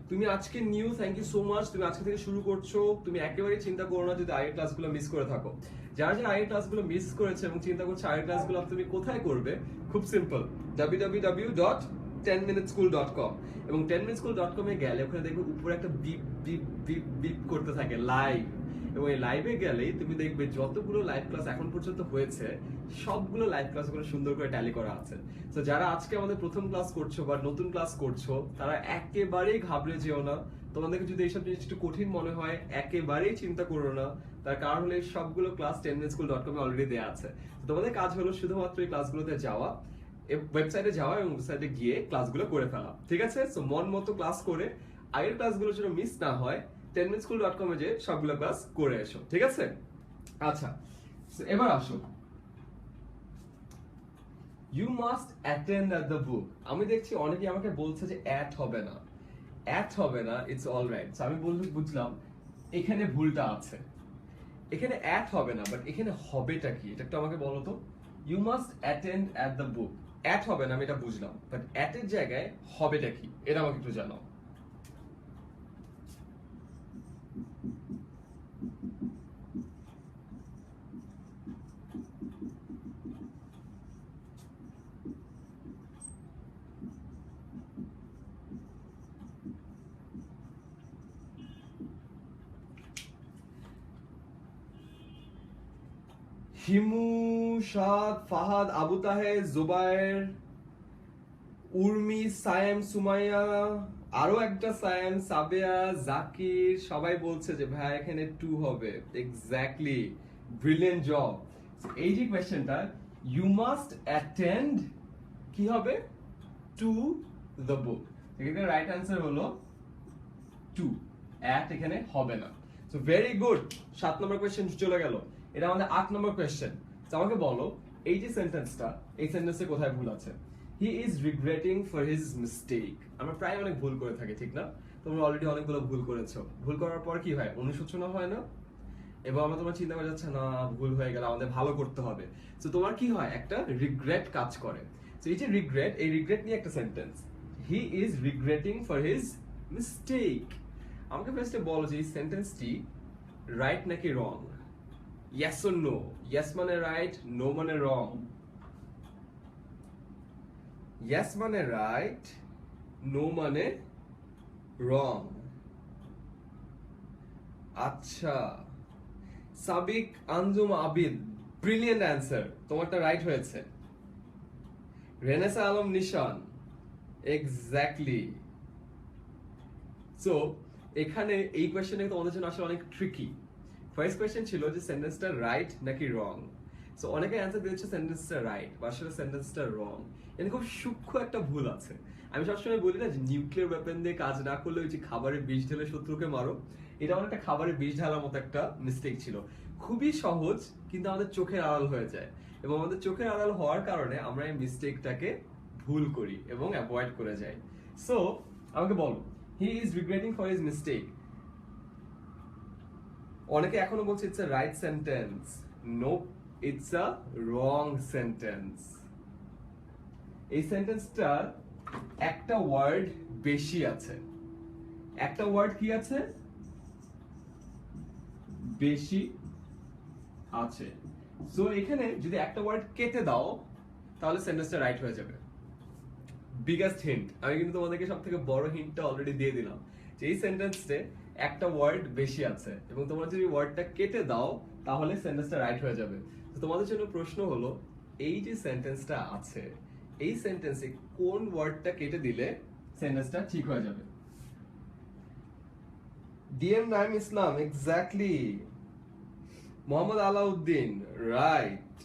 তুমি আজকে new, thank you so much, তুমি আজকে থেকে শুরু করছো, তুমি একেবারেই চিন্তা করো না যদি আগের ক্লাসগুলো মিস করে থাকো। যারা যারা আগের ক্লাসগুলো মিস করেছে এবং চিন্তা করছে আগের ক্লাসগুলো তুমি কোথায় করবে, খুব সিম্পল, www.10minuteschool.com, এবং 10minuteschool.com এ গেলে ওখানে দেখবে উপরে একটা বিপ বিপ বিপ বিপ করতে থাকে লাইভ, এবং এই লাইভে গেলেই তুমি দেখবে যতগুলো লাইভ ক্লাস এখন পর্যন্ত হয়েছে সবগুলো লাইভ ক্লাসগুলো সুন্দর করে ট্যালি করা আছে। তো যারা আজকে আমাদের প্রথম ক্লাস করছো বা নতুন ক্লাস করছো তারা একেবারেই ঘাবড়ে যেও না। তোমাদেরকে যদি এইসব জিনিস একটু কঠিন মনে হয় একেবারেই চিন্তা করো না, তার কারণ হলো এই সবগুলো ক্লাস 10minuteschool.com এ অলরেডি দেওয়া আছে। তোমাদের কাজ হলো শুধুমাত্র এই ক্লাসগুলোতে যাওয়া, ওয়েবসাইটে যাওয়া এবং ওয়েবসাইটে গিয়ে ক্লাসগুলো করে ফেলা, ঠিক আছে? সো মন মতো ক্লাস করে আগের ক্লাসগুলো যেন মিস না হয় 10minuteschool.com এ যে সবগুলো ক্লাস করে এসো, ঠিক আছে? আচ্ছা এবার আসো, you must attend at the book. আমি দেখছি অনেকেই আমাকে বলছে যে অ্যাট হবে না, অ্যাট হবে না, ইটস অল রাইট। আমি বুঝলাম এখানে ভুলটা আছে, এখানে অ্যাট হবে না, বাট এখানে হবেটা কি এটা একটু আমাকে বলো তো। You must attend at the book, at হবে না আমি এটা বুঝলাম, বাট অ্যাটের জায়গায় হবেটা কি এটা আমাকে একটু জানাও। হিমু, সাদ, ফাহাদ, আবু তাহের, জুবায়ের, উর্মি, সায়েম, সুমাইয়া, আরো একটা সায়েম, সাবেয়া, জাকির, সবাই বলছে যে ভাই এখানে 2 হবে। Exactly, brilliant job. এই যে কোয়েশ্চেনটা, ইউ মাস্ট অ্যাটেন্ড, কি হবে? To the book. এখানে রাইট অ্যান্সার হলো 2, অ্যাট এখানে হবে না। সো ভেরি গুড, 7 নম্বর কোয়েশ্চেন চলে গেল। এটা আমাদের 8 নম্বর কোয়েশ্চেন। তো আমাকে বলো, এই যে সেন্টেন্সটা, এই সেন্টেন্সে কোথায় ভুল আছে? He is regretting for his mistake. আমরা প্রায় অনেক ভুল করে থাকি, ঠিক না? তোমরা অলরেডি অনেকগুলো ভুল করেছো। ভুল করার পর কি হয়? অনুশোচনা হয় না? এবং আমরা তোমার চিন্তা করে যাচ্ছে না ভুল হয়ে গেল, আমাদের ভালো করতে হবে। তো তোমার কি হয়? একটা রিগ্রেট কাজ করে। তো এই যে রিগ্রেট, এই রিগ্রেট নিয়ে একটা sentence, he is regretting for his mistake. আমাকে ফার্স্টে বলো যে এই সেন্টেন্সটি রাইট নাকি wrong? Yes or no? Yes মানে রাইট, নো মানে রং। ইয়েস মানে রাইট, নো মানে রং। আচ্ছা, সাবিক, আঞ্জুম, আবিদ, ব্রিলিয়েন্ট অ্যান্সার, তোমারটা রাইট হয়েছে। রেনেসা আলম, নিশান, এক্স্যাক্টলি। সো এখানে এই কোয়েশ্চেনে তোমাদের জন্য আসলে অনেক ট্রিকি। ফার্স্ট কোয়েশ্চেন ছিল যে সেন্টেন্সটা রাইট নাকি রং। সো অনেকে অ্যান্সার দিয়েছে সেন্টেন্সটা রাইট, বা আসলে সেন্টেন্সটা রং। এখানে খুব সূক্ষ্ম একটা ভুল আছে। আমি সবসময় বলি না যে নিউক্লিয়ার ওয়েপন দিয়ে কাজ না করলে ওই যে খাবারে বিষ ঢেলে শত্রুকে মারো, এটা অনেকটা খাবারে বিষ ঢালার মতো একটা মিস্টেক ছিল। খুবই সহজ, কিন্তু আমাদের চোখের আড়াল হয়ে যায়, এবং আমাদের চোখের আড়াল হওয়ার কারণে আমরা এই মিস্টেকটাকে ভুল করি এবং অ্যাভয়েড করে যাই। সো আমাকে বলো, he is regretting for his mistake. অনেকে এখনো বলছে it's a right sentence. No, it's a wrong sentence. এই সেন্টেন্সটা একটা ওয়ার্ড বেশি আছে। একটা ওয়ার্ড কি আছে? বেশি আছে। সো এখানে যদি একটা ওয়ার্ড কেটে দাও, তাহলে সেন্টেন্সটা রাইট হয়ে যাবে। বিগেস্ট হিন্ট, আমি কিন্তু তোমাদেরকে সব থেকে বড় হিন্টটা অলরেডি দিয়ে দিলাম, যে এই সেন্টেন্সে একটা ওয়ার্ড বেশি আছে, এবং তোমরা যদি ওয়ার্ডটা কেটে দাও তাহলে সেন্টেন্সটা রাইট হয়ে যাবে। তো তোমাদের জন্য প্রশ্ন হলো, এই যে সেন্টেন্সটা আছে, এই সেন্টেন্সে কোন ওয়ার্ডটা কেটে দিলে সেন্টেন্সটা ঠিক হয়ে যাবে? DM Naim Islam, exactly. Mohammad Alauddin, right.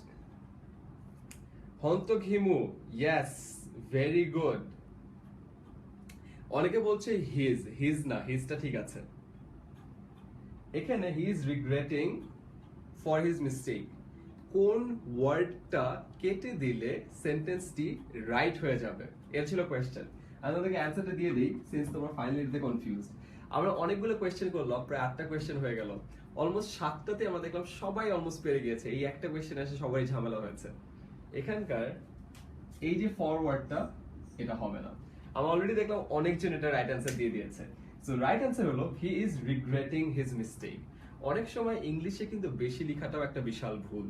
Hontok Himu, yes, very good. অনেকে বলছে হিজ, হিজ না, হিজটা ঠিক আছে। এখানে he is regretting for his mistake, কোন ওয়ার্ডটা কেটে দিলে সেন্টেন্সটি রাইট হয়ে যাবে, এর ছিল কোয়েশ্চেন। আমি তোমাদেরকে অ্যান্সারটা দিয়ে দিই, সিন্স তোমরা ফাইনালি এটাতে কনফিউজড। আমরা অনেকগুলো কোয়েশ্চেন করলাম, প্রায় 8টা কোয়েশ্চেন হয়ে গেল। অলমোস্ট 7টাতে আমরা দেখলাম সবাই অলমোস্ট পেরে গিয়েছে, এই একটা কোয়েশ্চেন এসে সবাই ঝামেলা হয়েছে। এখানকার এই যে ফরওয়ার্ডটা, এটা হবে না। আমরা অলরেডি দেখলাম অনেকজন এটা রাইট অ্যান্সার দিয়ে দিয়েছে। সো রাইট অ্যান্সার হলো he is regretting his mistake. অনেক সময় ইংলিশে কিন্তু বেশি লেখাটাও একটা বিশাল ভুল।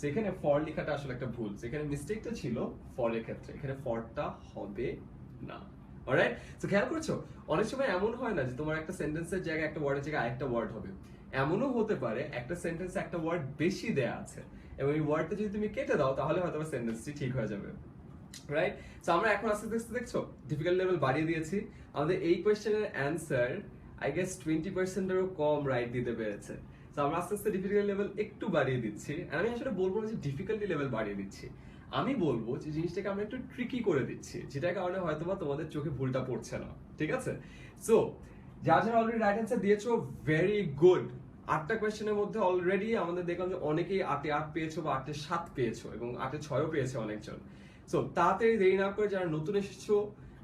সেখানে ফর লেখাটা আসলে একটা ভুল, সেখানে মিস্টেকটা ছিল ফরের ক্ষেত্রে, এখানে ফরটা হবে না। অলরাইট, সো খেয়াল করছো, অনেক সময় এমন হয় না যে তোমার একটা সেন্টেন্সের জায়গায় একটা ওয়ার্ডের জায়গায় আরেকটা ওয়ার্ড হবে। এমনও হতে পারে একটা সেন্টেন্সে একটা ওয়ার্ড বেশি দেয়া আছে, এবং এই ওয়ার্ডটা যদি তুমি কেটে দাও তাহলে হয়তো সেন্টেন্সটি ঠিক হয়ে যাবে। রাইট, সো আমরা এখন আস্তে আস্তে দেখছো ডিফিকাল্ট লেভেল বাড়িয়ে দিয়েছি। আমাদের এই কোয়েশ্চেনের অ্যান্সার আই গেস 20%-এরও কম রাইট দিতে পেরেছে। সো আমরা আস্তে আস্তে ডিফিকাল্ট লেভেল একটু বাড়িয়ে দিচ্ছি। আমি আসলে বলবো না যে ডিফিকাল্টি লেভেল বাড়িয়ে দিচ্ছি, আমি বলবো যে জিনিসটাকে আমরা একটু ট্রিকি করে দিচ্ছি, যেটার কারণে হয়তোবা তোমাদের চোখে ভুলটা পড়ছে না। ঠিক আছে, সো যারা যারা অলরেডি রাইট অ্যান্সার দিয়েছো, ভেরি গুড। 8টা কোয়েশ্চেনের মধ্যে অলরেডি আমাদের দেখলাম যে অনেকেই 8-এ 8 পেয়েছো বা 8-এ 7 পেয়েছো, এবং 8-এ 6ও পেয়েছে অনেকজন। সো তাড়াতাড়ি দেরি না করে, যারা নতুন এসেছো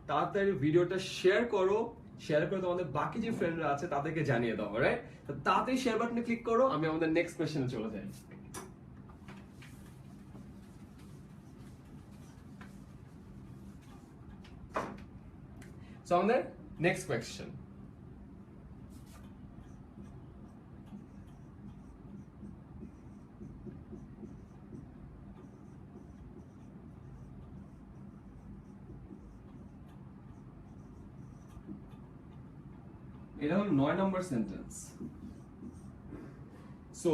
তাড়াতাড়ি ভিডিওটা শেয়ার করো, শেয়ার করে তোমাদের বাকি যে ফ্রেন্ডরা আছে তাদেরকে জানিয়ে দাও। রাইট, তো তাড়াতাড়ি শেয়ার বাটনে ক্লিক করো, আমি আমাদের নেক্সট কোয়েশ্চেনে চলে যাই। সো আমাদের নেক্সট কোয়েশ্চেন, এটা হলো 9 নম্বর sentence. So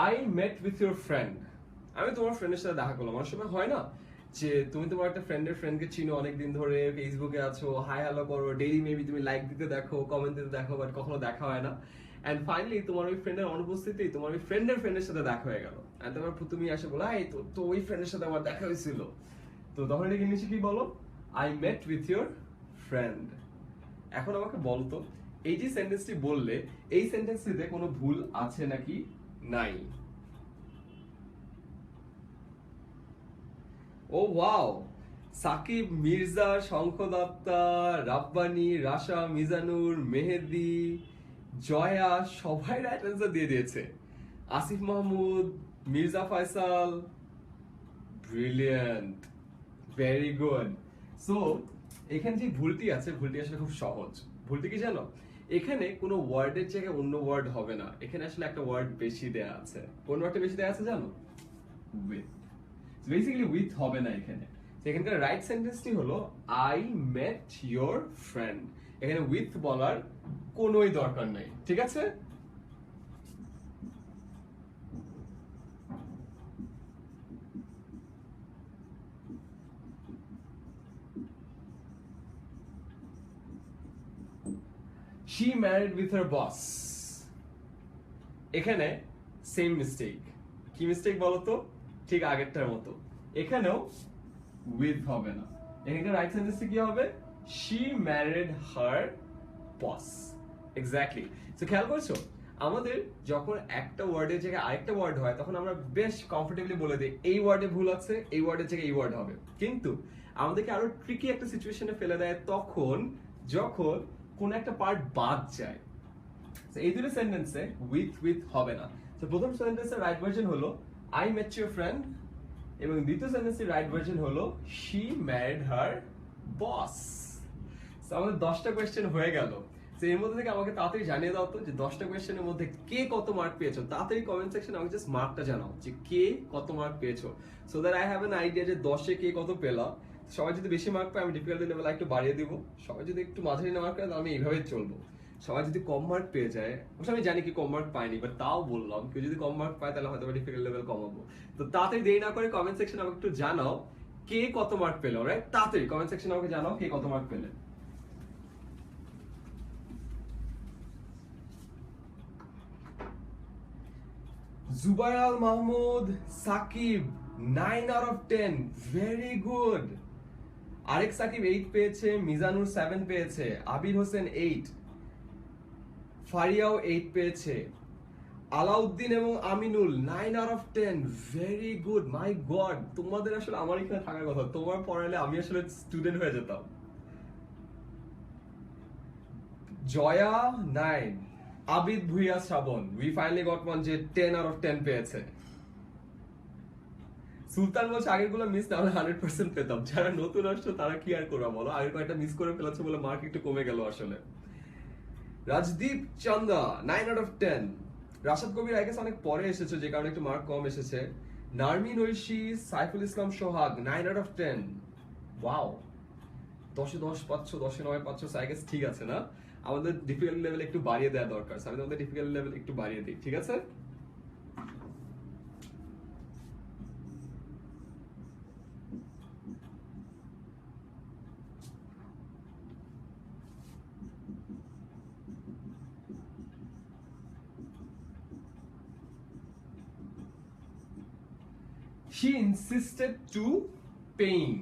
I met with your friend, আমি তোমার ফ্রেন্ডের সাথে দেখা করলাম, অনেক সময় হয় না যে তুমি তোমার একটা ফ্রেন্ডকে চিনো অনেকদিন ধরে, ফেসবুকে আছো, হাই হ্যালো করো, ডেইলি মেবি তুমি লাইক দিতে দেখো, কমেন্ট দিতে দেখো, বাট কখনো দেখা হয় না। এন্ড ফাইনালি তোমার ওই ফ্রেন্ডের অনুপস্থিতি তোমার ওই ফ্রেন্ডের সাথে দেখা হয়ে গেল, এন্ড তোমার তুমি এসে বলো এই তো তো ওই ফ্রেন্ডের সাথে আমার দেখা হয়েছিল। তো তখন এটা ইংলিশে কি বলো? I met with your friend. এখন আমাকে বলতো এই যে সেন্টেন্সটি বললে, এই সেন্টেন্সটিতে কোনো ভুল আছে নাকি নাই? ও ওয়াও, সাকিব, মির্জা, শঙ্খদত্তা, রাব্বানি, রাশা, মিজানুর, মেহেদি, জয়া সবাই রাইট অ্যান্সার দিয়ে দিয়েছে। Asif Mahmud, Mirza Faisal, brilliant, very good. So এখানে যে ভুলটি আছে, ভুলটি আসলে খুব সহজ। ভুলটি কি জানো? এখানে কোনো ওয়ার্ডের জায়গায় অন্য ওয়ার্ড হবে না, এখানে আসলে একটা ওয়ার্ড বেশি দেয়া আছে। কোন ওয়ার্ডটা বেশি দেয়া আছে জানো? উইথ। বেসিক্যালি উইথ হবে না এখানে। এখানকার রাইট সেন্টেন্সটি হলো আই মেট ইয়োর ফ্রেন্ড। এখানে উইথ বলার কোনোই দরকার নেই, ঠিক আছে? She married with her boss. এখানে সেম মিস্টেক। কি মিস্টেক বলতো? ঠিক আগেরটার মতো। এখানেও উইথ হবে না, এখানকার রাইট সেন্টেন্সে কি হবে? She married her boss. Exactly. তো খেয়াল করছো, আমাদের যখন একটা ওয়ার্ডের জায়গায় আরেকটা ওয়ার্ড হয় তখন আমরা বেশ কমফোর্টেবলি বলে দিই এই ওয়ার্ডে ভুল আছে, এই ওয়ার্ডের জায়গায় এই ওয়ার্ড হবে। কিন্তু আমাদেরকে আরো ট্রিকি একটা সিচুয়েশনে ফেলে দেয় তখন, যখন কোন একটা পার্ট বাদ যায়। এই দুটো সেন্টেন্সে উইথ হবে না। তো প্রথম সেন্টেন্সের রাইট ভার্সন হলো আই মেট ইউর ফ্রেন্ড, এবং দ্বিতীয় সেন্টেন্সের রাইট ভার্সন হলো শি ম্যারিড হার বস। আমাদের 10টা কোয়েশ্চেন হয়ে গেল। তো এর মধ্যে থেকে আমাকে তাড়াতাড়ি জানিয়ে দাও তো যে 10টা কোয়েশ্চেনের মধ্যে কে কত মার্ক পেয়েছো। তাড়াতাড়ি কমেন্ট সেকশনে আমাকে জাস্ট মার্কটা জানাও যে কে কত মার্ক পেয়েছো, so that I have an idea যে 10এ কে কত পেলা। সবাই যদি বেশি মার্ক পায় আমি ডিফিকাল্টি লেভেল একটু বাড়িয়ে দিব, সবাই যদি একটু মাঝারি মার্ক পায় আমি এইভাবেই চলবো। সবাই যদি কম মার্ক পেয়ে যায়, অবশ্য আমি জানি কি কম মার্ক পায়নি, বাট তাও বললাম কেউ যদি কম মার্ক পায় তাহলে হয়তো ডিফিকাল্ট লেভেল কমাবো। তো তাড়াতাড়ি দেরি না করে কমেন্ট সেকশনে আমাকে একটু জানাও কে কত মার্ক পেলো, রাইট? তাড়াতাড়ি কমেন্ট সেকশনে আমাকে জানাও কে কত মার্ক পেলে। Zubair Mahmud, Sakib 9 out of 10, very good. আরেক সাকিব 8 পেয়েছে, মিজানুর 7 পেয়েছে, আবির হোসেন 8, ফারিয়াও 8 পেয়েছে, আলাউদ্দিন এবং Aminul 9 out of 10, very good. My god, তোমাদের আসলে আমার এখানে থাকার কথা, তোমার পড়ালে আমি আসলে স্টুডেন্ট হয়ে যেতাম। জয়া 9, আবিদ, ভুইয়া, শ্রাবণ, উই ফাইনালি গট ওয়ান যে 10 out of 10 পেয়েছে। সুলতান বলছে আগের গুলো মিস না হলে 100% পেতাম। যারা নতুন আসছো তারা কি আর করবা বলো, আগের কয়েকটা মিস করে ফেলেছে বলে মার্ক একটু কমে গেল আসলে। রাজদীপ চান্দা 9 out of 10। Rashad Kabir I guess অনেক পরে এসেছে যে কারণে একটু মার্ক কম এসেছে। নারমিন ঐশী, সাইফুল ইসলাম সোহাগ 9 out of 10। ওয়াও, 10-এ 10 পাচ্ছ, 10-এ 9 পাচ্ছ, আই গেস ঠিক আছে না? আমাদের ডিফিকাল্ট লেভেল একটু বাড়িয়ে দেওয়া দরকার, আমি তোমাদের ডিফিকাল্ট লেভেল একটু বাড়িয়ে দিই, ঠিক আছে? She insisted to paying.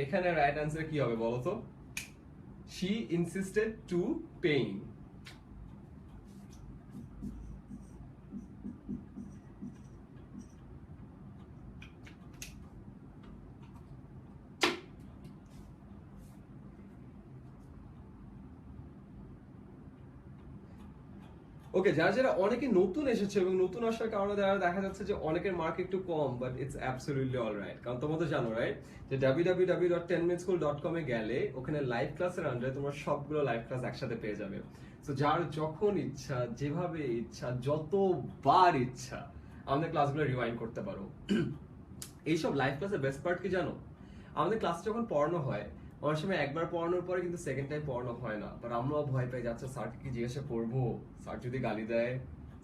এখানে রাইট অ্যান্সার কি হবে বলো তো? She insisted to paying. ওকে, যারা যারা অনেকে নতুন এসেছে এবং নতুন আসার কারণে যারা দেখা যাচ্ছে যে অনেকের মার্ক একটু কম, বাট ইটস অ্যাবসলিউটলি অলরাইট। কারণ তোমরা তো জানো রাইট যে www.10minuteschool.com এ গেলে ওখানে লাইভ ক্লাসের আন্ডারে তোমরা সবগুলো লাইভ ক্লাস একসাথে পেয়ে যাবে। তো যার যখন ইচ্ছা, যেভাবে ইচ্ছা, যতবার ইচ্ছা আমাদের ক্লাসগুলো রিওয়াইন্ড করতে পারো। এইসব লাইভ ক্লাসের বেস্ট পার্ট কি জানো? আমাদের ক্লাস যখন পড়ানো হয় অনেক সময় একবার পড়ানোর পরে কিন্তু সেকেন্ড টাইম পড়ানো হয় না, বাট আমরাও ভয় পাই যাচ্ছে স্যারকে কি জিজ্ঞাসা করবো, স্যার যদি গালি দেয়,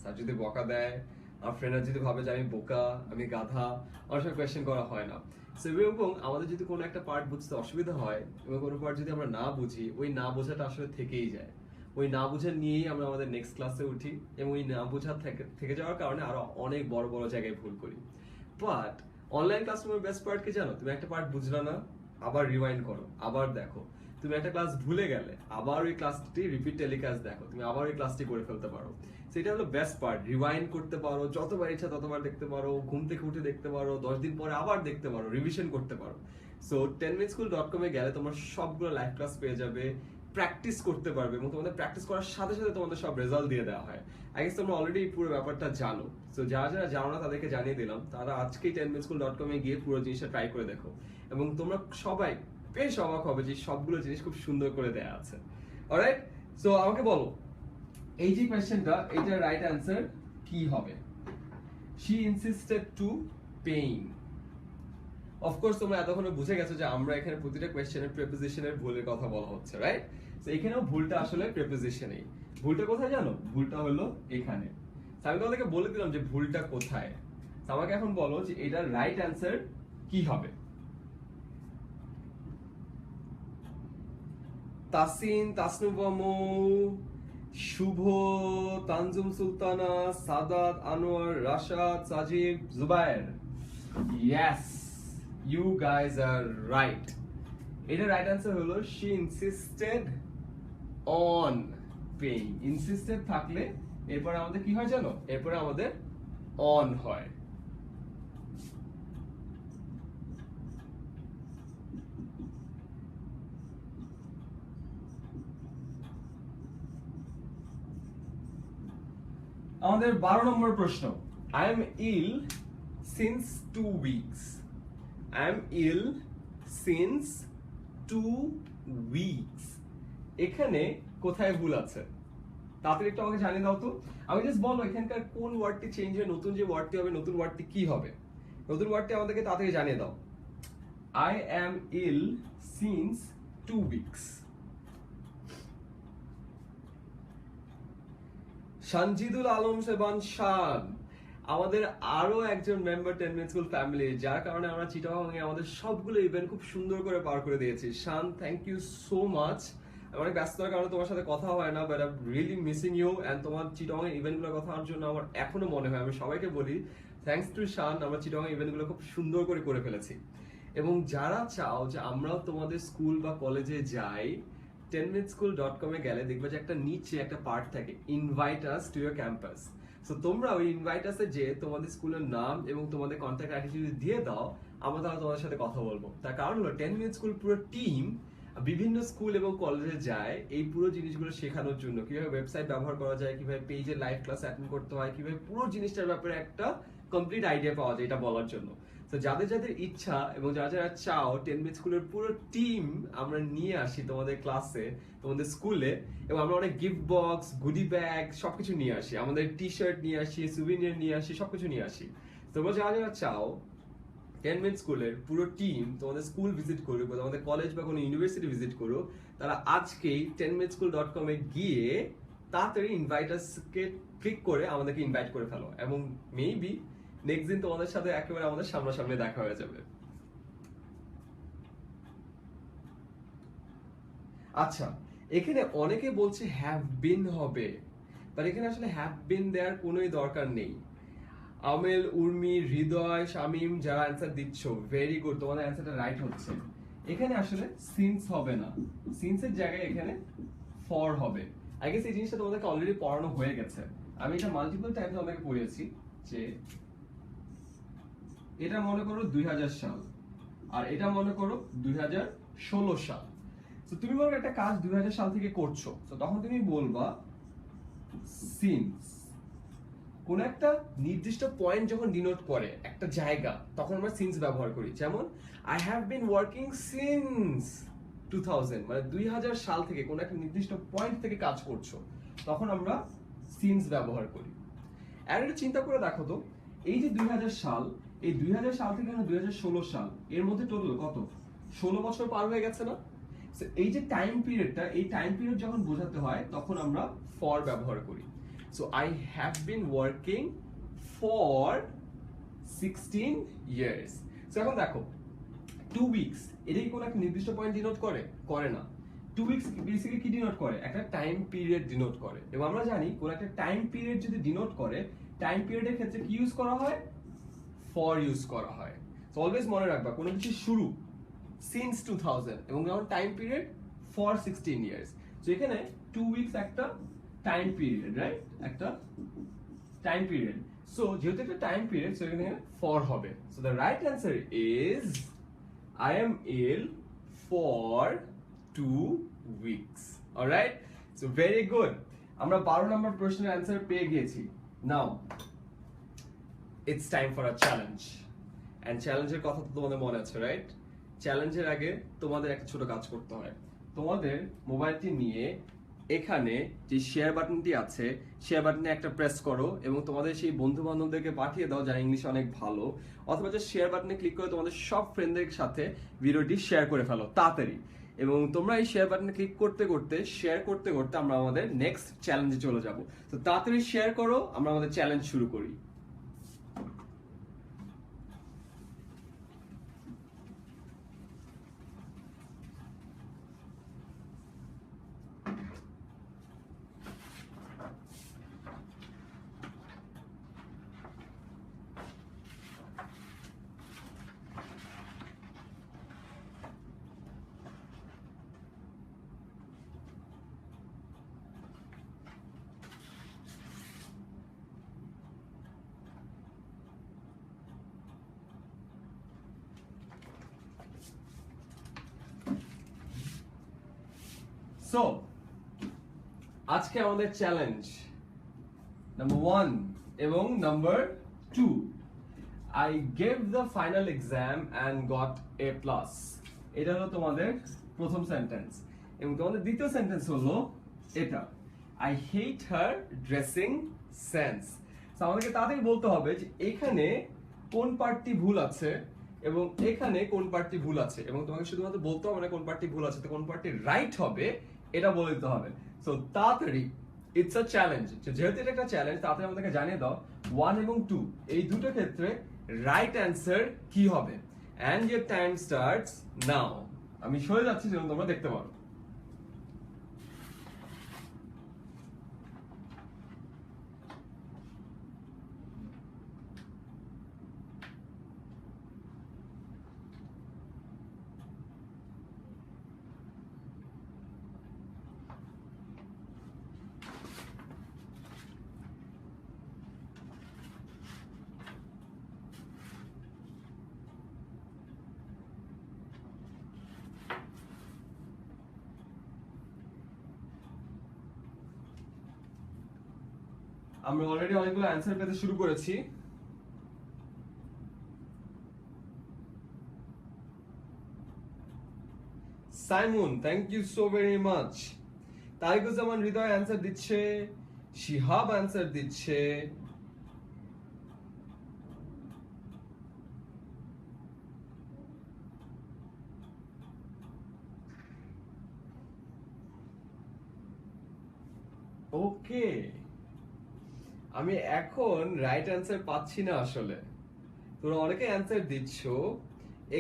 স্যার যদি বকা দেয়, আর ফ্রেন্ডরা যদি ভাবে যে আমি বোকা, আমি গাধা, অনেক সময় কোয়েশ্চেন করা হয় না। সো এবং আমাদের যদি কোনো একটা পার্ট বুঝতে অসুবিধা হয় এবং কোনো পার্ট যদি আমরা না বুঝি, ওই না বোঝাটা আসলে থেকেই যায়। ওই না বোঝা নিয়েই আমরা আমাদের নেক্সট ক্লাসে উঠি এবং ওই না বোঝা থেকে যাওয়ার কারণে আরো অনেক বড় বড় জায়গায় ভুল করি। বাট অনলাইন ক্লাসরুমের বেস্ট পার্ট কি জানো? তুমি একটা পার্ট বুঝলা না, আবার রিওয়াইন্ড করো, আবার দেখো। তুমি একটা ক্লাস ভুলে গেলে আবার ওই ক্লাসটি রিপিট টেলিকাস্ট দেখো, তুমি আবার ওই ক্লাসটি করে ফেলতে পারো। সেটা হলো বেস্ট পার্ট। রিওয়াইন্ড করতে পারো, যতবার ইচ্ছা ততবার দেখতে পারো, ঘুম থেকে উঠে দেখতে পারো, 10 দিন পরে আবার দেখতে পারো, রিভিশন করতে পারো। সো 10minuteschool.com এ গেলে তোমার সবগুলো লাইভ ক্লাস পেয়ে যাবে, প্র্যাকটিস করতে পারবে এবং তোমাদের প্র্যাকটিস করার সাথে সাথে তোমাদের সব রেজাল্ট দিয়ে দেওয়া হয়। আই গেস তোমরা অলরেডি পুরো ব্যাপারটা জানো। সো যারা যারা জানো না তাদেরকে জানিয়ে দিলাম, তারা আজকেই 10minuteschool.com এ গিয়ে পুরো জিনিসটা ট্রাই করে দেখো এবং তোমরা সবাই বেশ অবাক হবে যে সবগুলো জিনিস খুব সুন্দর করে দেয়া আছে। অলরাইট, সো আমাকে বলো এই যে কোশ্চেনটা, এইটার রাইট অ্যান্সার কি হবে? She insisted to pain. Of course তোমরা এতক্ষণে বুঝে গেছো যে আমরা এখানে প্রতিটা কোয়েশ্চেনের প্রিপোজিশনের ভুলের কথা বলা হচ্ছে, রাইট? তো এখানেও ভুলটা আসলে প্রিপোজিশনেই। ভুলটা কোথায় জানো? ভুলটা হলো এখানে। আমি তোমাদেরকে বলে দিলাম যে ভুলটা কোথায়। আমাকে এখন বলো যে এটার রাইট অ্যান্সার কি হবে? Tasin, Tasnubamu, Shubho, Tanjum Sultana, Sadat, Anwar, Rashad, Sajib, Zubayer. Yes, you guys are right. এটার রাইট অ্যান্সার হলো she insisted on paying. Insisted থাকলে এরপর আমাদের কি হয় জানো? এরপরে আমাদের on হয়। আমাদের 12 নম্বর প্রশ্ন। I am ill since 2 weeks. I am ill since 2 weeks. এখানে কোথায় ভুল আছে? তাড়াতাড়ি একটু আমাকে জানিয়ে দাও তো। আমি জাস্ট বলো এখানকার কোন ওয়ার্ডটি চেঞ্জ হয়ে নতুন যে ওয়ার্ডটি হবে, নতুন ওয়ার্ডটি কি হবে? নতুন ওয়ার্ডটি আমাদেরকে তাড়াতাড়ি জানিয়ে দাও। I am ill since 2 weeks. সঞ্জিদুল Alam সেবান শান, আমাদের আরো একজন মেম্বার 10 minute school ফ্যামিলি, যার কারণে আমরা চিটাগাং এ আমাদের সবগুলো ইভেন্ট খুব সুন্দর করে পার করে দিয়েছি। Shan, thank you so much. অনেক ব্যস্ততার কারণে তোমার সাথে কথা হয় না, but I really missing you and তোমার চিটাগাং এর ইভেন্টগুলোর কথা হওয়ার জন্য আমার এখনো মনে হয়, আমি সবাইকে বলি থ্যাঙ্কস টু শান, আমরা চিটাগাং ইভেন্টগুলো খুব সুন্দর করে ফেলেছি। এবং যারা চাও যে আমরাও তোমাদের স্কুল বা কলেজে যাই, 10minuteschool.com এ গেলে দেখবে যে একটা নিচে একটা পার্ট থাকে, invite us to your campus. So তোমরা ওই ইনভাইট আসে যে তোমাদের স্কুলের নাম এবং তোমাদের কন্ট্যাক্ট আইডি যদি দিয়ে দাও, আমরা তাহলে তোমাদের সাথে কথা বলবো। তার কারণ হলো 10 minute school পুরো টিম বিভিন্ন স্কুল এবং কলেজে যায় এই পুরো জিনিসগুলো শেখানোর জন্য, কিভাবে ওয়েবসাইট ব্যবহার করা যায়, কিভাবে পেজে লাইভ ক্লাস অ্যাটেন্ড করতে হয়, কিভাবে পুরো জিনিসটার ব্যাপারে একটা কমপ্লিট আইডিয়া পাওয়া যায়, এটা বলার জন্য। তো যাদের যাদের ইচ্ছা এবং যারা যারা চাও 10 minute স্কুলের পুরো টিম আমরা নিয়ে আসি তোমাদের ক্লাসে, তোমাদের স্কুলে, এবং আমরা অনেক গিফট বক্স, গুডি ব্যাগ সবকিছু নিয়ে আসি, আমাদের টি শার্ট নিয়ে আসি, সুভিনিয়ার নিয়ে আসি, সবকিছু নিয়ে আসি। তোমরা যারা যারা চাও 10 minute স্কুলের পুরো টিম তোমাদের স্কুল ভিজিট করুক বা তোমাদের কলেজ বা কোনো ইউনিভার্সিটি ভিজিট করুক, তারা আজকেই 10minuteschool.com এ গিয়ে তাড়াতাড়ি ইনভাইটাসকে ক্লিক করে আমাদেরকে ইনভাইট করে ফেলো এবং মেবি নেক্সট দিন তোমাদের সাথে একেবারে আমাদের সামনাসামনি দেখা হয়ে যাবে। আচ্ছা, এখানে অনেকে বলছে হ্যাভ বিন হবে, বাট এখানে আসলে হ্যাভ বিন দেওয়ার কোনোই দরকার নেই। আমেল, উর্মি, হৃদয়, শামিম যারা অ্যান্সার দিচ্ছ, ভেরি গুড, তোমাদের অ্যান্সারটা রাইট হচ্ছে। এখানে আসলে সিন্স হবে না, সিন্সের জায়গায় এখানে ফর হবে। আই গেস এই জিনিসটা তোমাদেরকে অলরেডি পড়ানো হয়ে গেছে, আমি এটা মাল্টিপল টাইমস তোমাদেরকে পড়িয়েছি। যে এটা মনে করো 2000 সাল আর এটা মনে করো 2016 সাল। তো তুমি মনে করো একটা কাজ 2000 সাল থেকে করছো, তো তখন তুমি বলবা সিন্স। কোন একটা নির্দিষ্ট পয়েন্ট যখন ডিনোট করে একটা জায়গা, তখন আমরা সিন্স ব্যবহার করি। যেমন I have been working since 2000, মানে 2000 সাল থেকে কোন একটা নির্দিষ্ট পয়েন্ট থেকে কাজ করছো, তখন আমরা সিন্স ব্যবহার করি। আর একটু চিন্তা করে দেখো তো, এই যে 2000 সাল, এই 2000 সাল থেকে 2016 সাল, এর মধ্যে টোটাল কত? 16 বছর পার হয়ে গেছে না? এই যে টাইম পিরিয়ডটা, এই টাইম পিরিয়ড যখন বোঝাতে হয় তখন আমরা ফর ব্যবহার করি। So I have been working for 16 years. So এখন দেখো 2 weeks এটা কি কোনো একটা নির্দিষ্ট পয়েন্ট ডিনোট করে? করে না। 2 weeks বেসিক্যালি কি ডিনোট করে? একটা টাইম পিরিয়ড ডিনোট করে। এবং আমরা জানি কোন একটা টাইম পিরিয়ড যদি ডিনোট করে, টাইম পিরিয়ডের ক্ষেত্রে কি ইউজ করা হয়? ফর ইউজ করা হয়। সো অলওয়েজ মনে রাখবা কোনো কিছু শুরু সিন্স 2000 এবং যখন time period for 16 years. So এখানে 2 weeks একটা টাইম পিরিয়ড, রাইট? একটা টাইম পিরিয়ড। সো যেহেতু একটা টাইম পিরিয়ড, সো এখানে ফর হবে। So the right answer is I am ill for 2 weeks. Alright? So very good. আমরা 12 নম্বর প্রশ্নের অ্যান্সার পেয়ে গিয়েছি। Now it's time for a challenge. And চ্যালেঞ্জের কথা তো তোমাদের মনে আছে, রাইট? চ্যালেঞ্জের আগে তোমাদের একটা ছোট কাজ করতে হয়। তোমাদের মোবাইলটি নিয়ে এখানে যে শেয়ার বাটনটি আছে, শেয়ার বাটনে একটা প্রেস করো এবং তোমাদের সেই বন্ধু বান্ধবদেরকে পাঠিয়ে দাও যারা ইংলিশে অনেক ভালো, অথবা যে শেয়ার বাটনে ক্লিক করে তোমাদের সব ফ্রেন্ডদের সাথে ভিডিওটি শেয়ার করে ফেলো তাড়াতাড়ি। এবং তোমরা এই শেয়ার বাটনে ক্লিক করতে করতে, শেয়ার করতে করতে আমরা আমাদের নেক্সট চ্যালেঞ্জে চলে যাব। তো তাড়াতাড়ি শেয়ার করো, আমরা আমাদের চ্যালেঞ্জ শুরু করি। সো আজকে আমাদের চ্যালেঞ্জ নাম্বার 1 এবং number 2, I gave the final exam and got A+. এটা হলো তোমাদের প্রথম সেন্টেন্স। এবং তোমাদের দ্বিতীয় সেন্টেন্স হলো এটা, I hate her dressing sense. So আমাদেরকে তাড়াতাড়ি বলতে হবে যে এখানে কোন পার্টটি ভুল আছে এবং এখানে কোন পার্টটি ভুল আছে, এবং তোমাকে শুধুমাত্র বলতে হবে না কোন পার্টটি ভুল আছে, তো কোন পার্টটি রাইট হবে এটা বলে দিতে হবে। সো তাড়াতাড়ি, ইটস আ চ্যালেঞ্জ। যেহেতু এটা একটা চ্যালেঞ্জ, তাড়াতাড়ি আমাদেরকে জানিয়ে দাও 1 এবং 2 এই দুটো ক্ষেত্রে রাইট অ্যান্সার কি হবে। And your time starts now. আমি সরে যাচ্ছি যেন তোমরা দেখতে পারো। আমরা অলরেডি অনেকগুলো অ্যান্সার পেতে শুরু করেছি। Simon, thank you so very much. Tarikuzzaman Hridoy answer দিচ্ছে, শিহাব অ্যান্সার দিচ্ছে, ওকে। আমি এখন রাইট অ্যান্সার পাচ্ছি না আসলে। তোমরা অনেকে অ্যান্সার দিচ্ছ।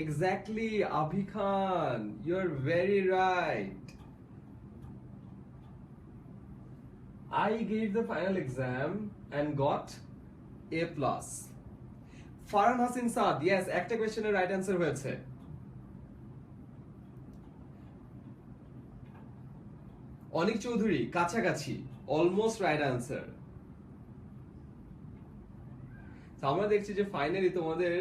Exactly Avi Khan, you are very right. I gave the final exam and got A+. Farhan Hasin Saad, yes, একটা কোয়েশ্চেনের রাইট অ্যান্সার হয়েছে। অনিক চৌধুরী, কাছাকাছি, অলমোস্ট রাইট অ্যান্সার। আমরা দেখছি যে ফাইনালি তোমাদের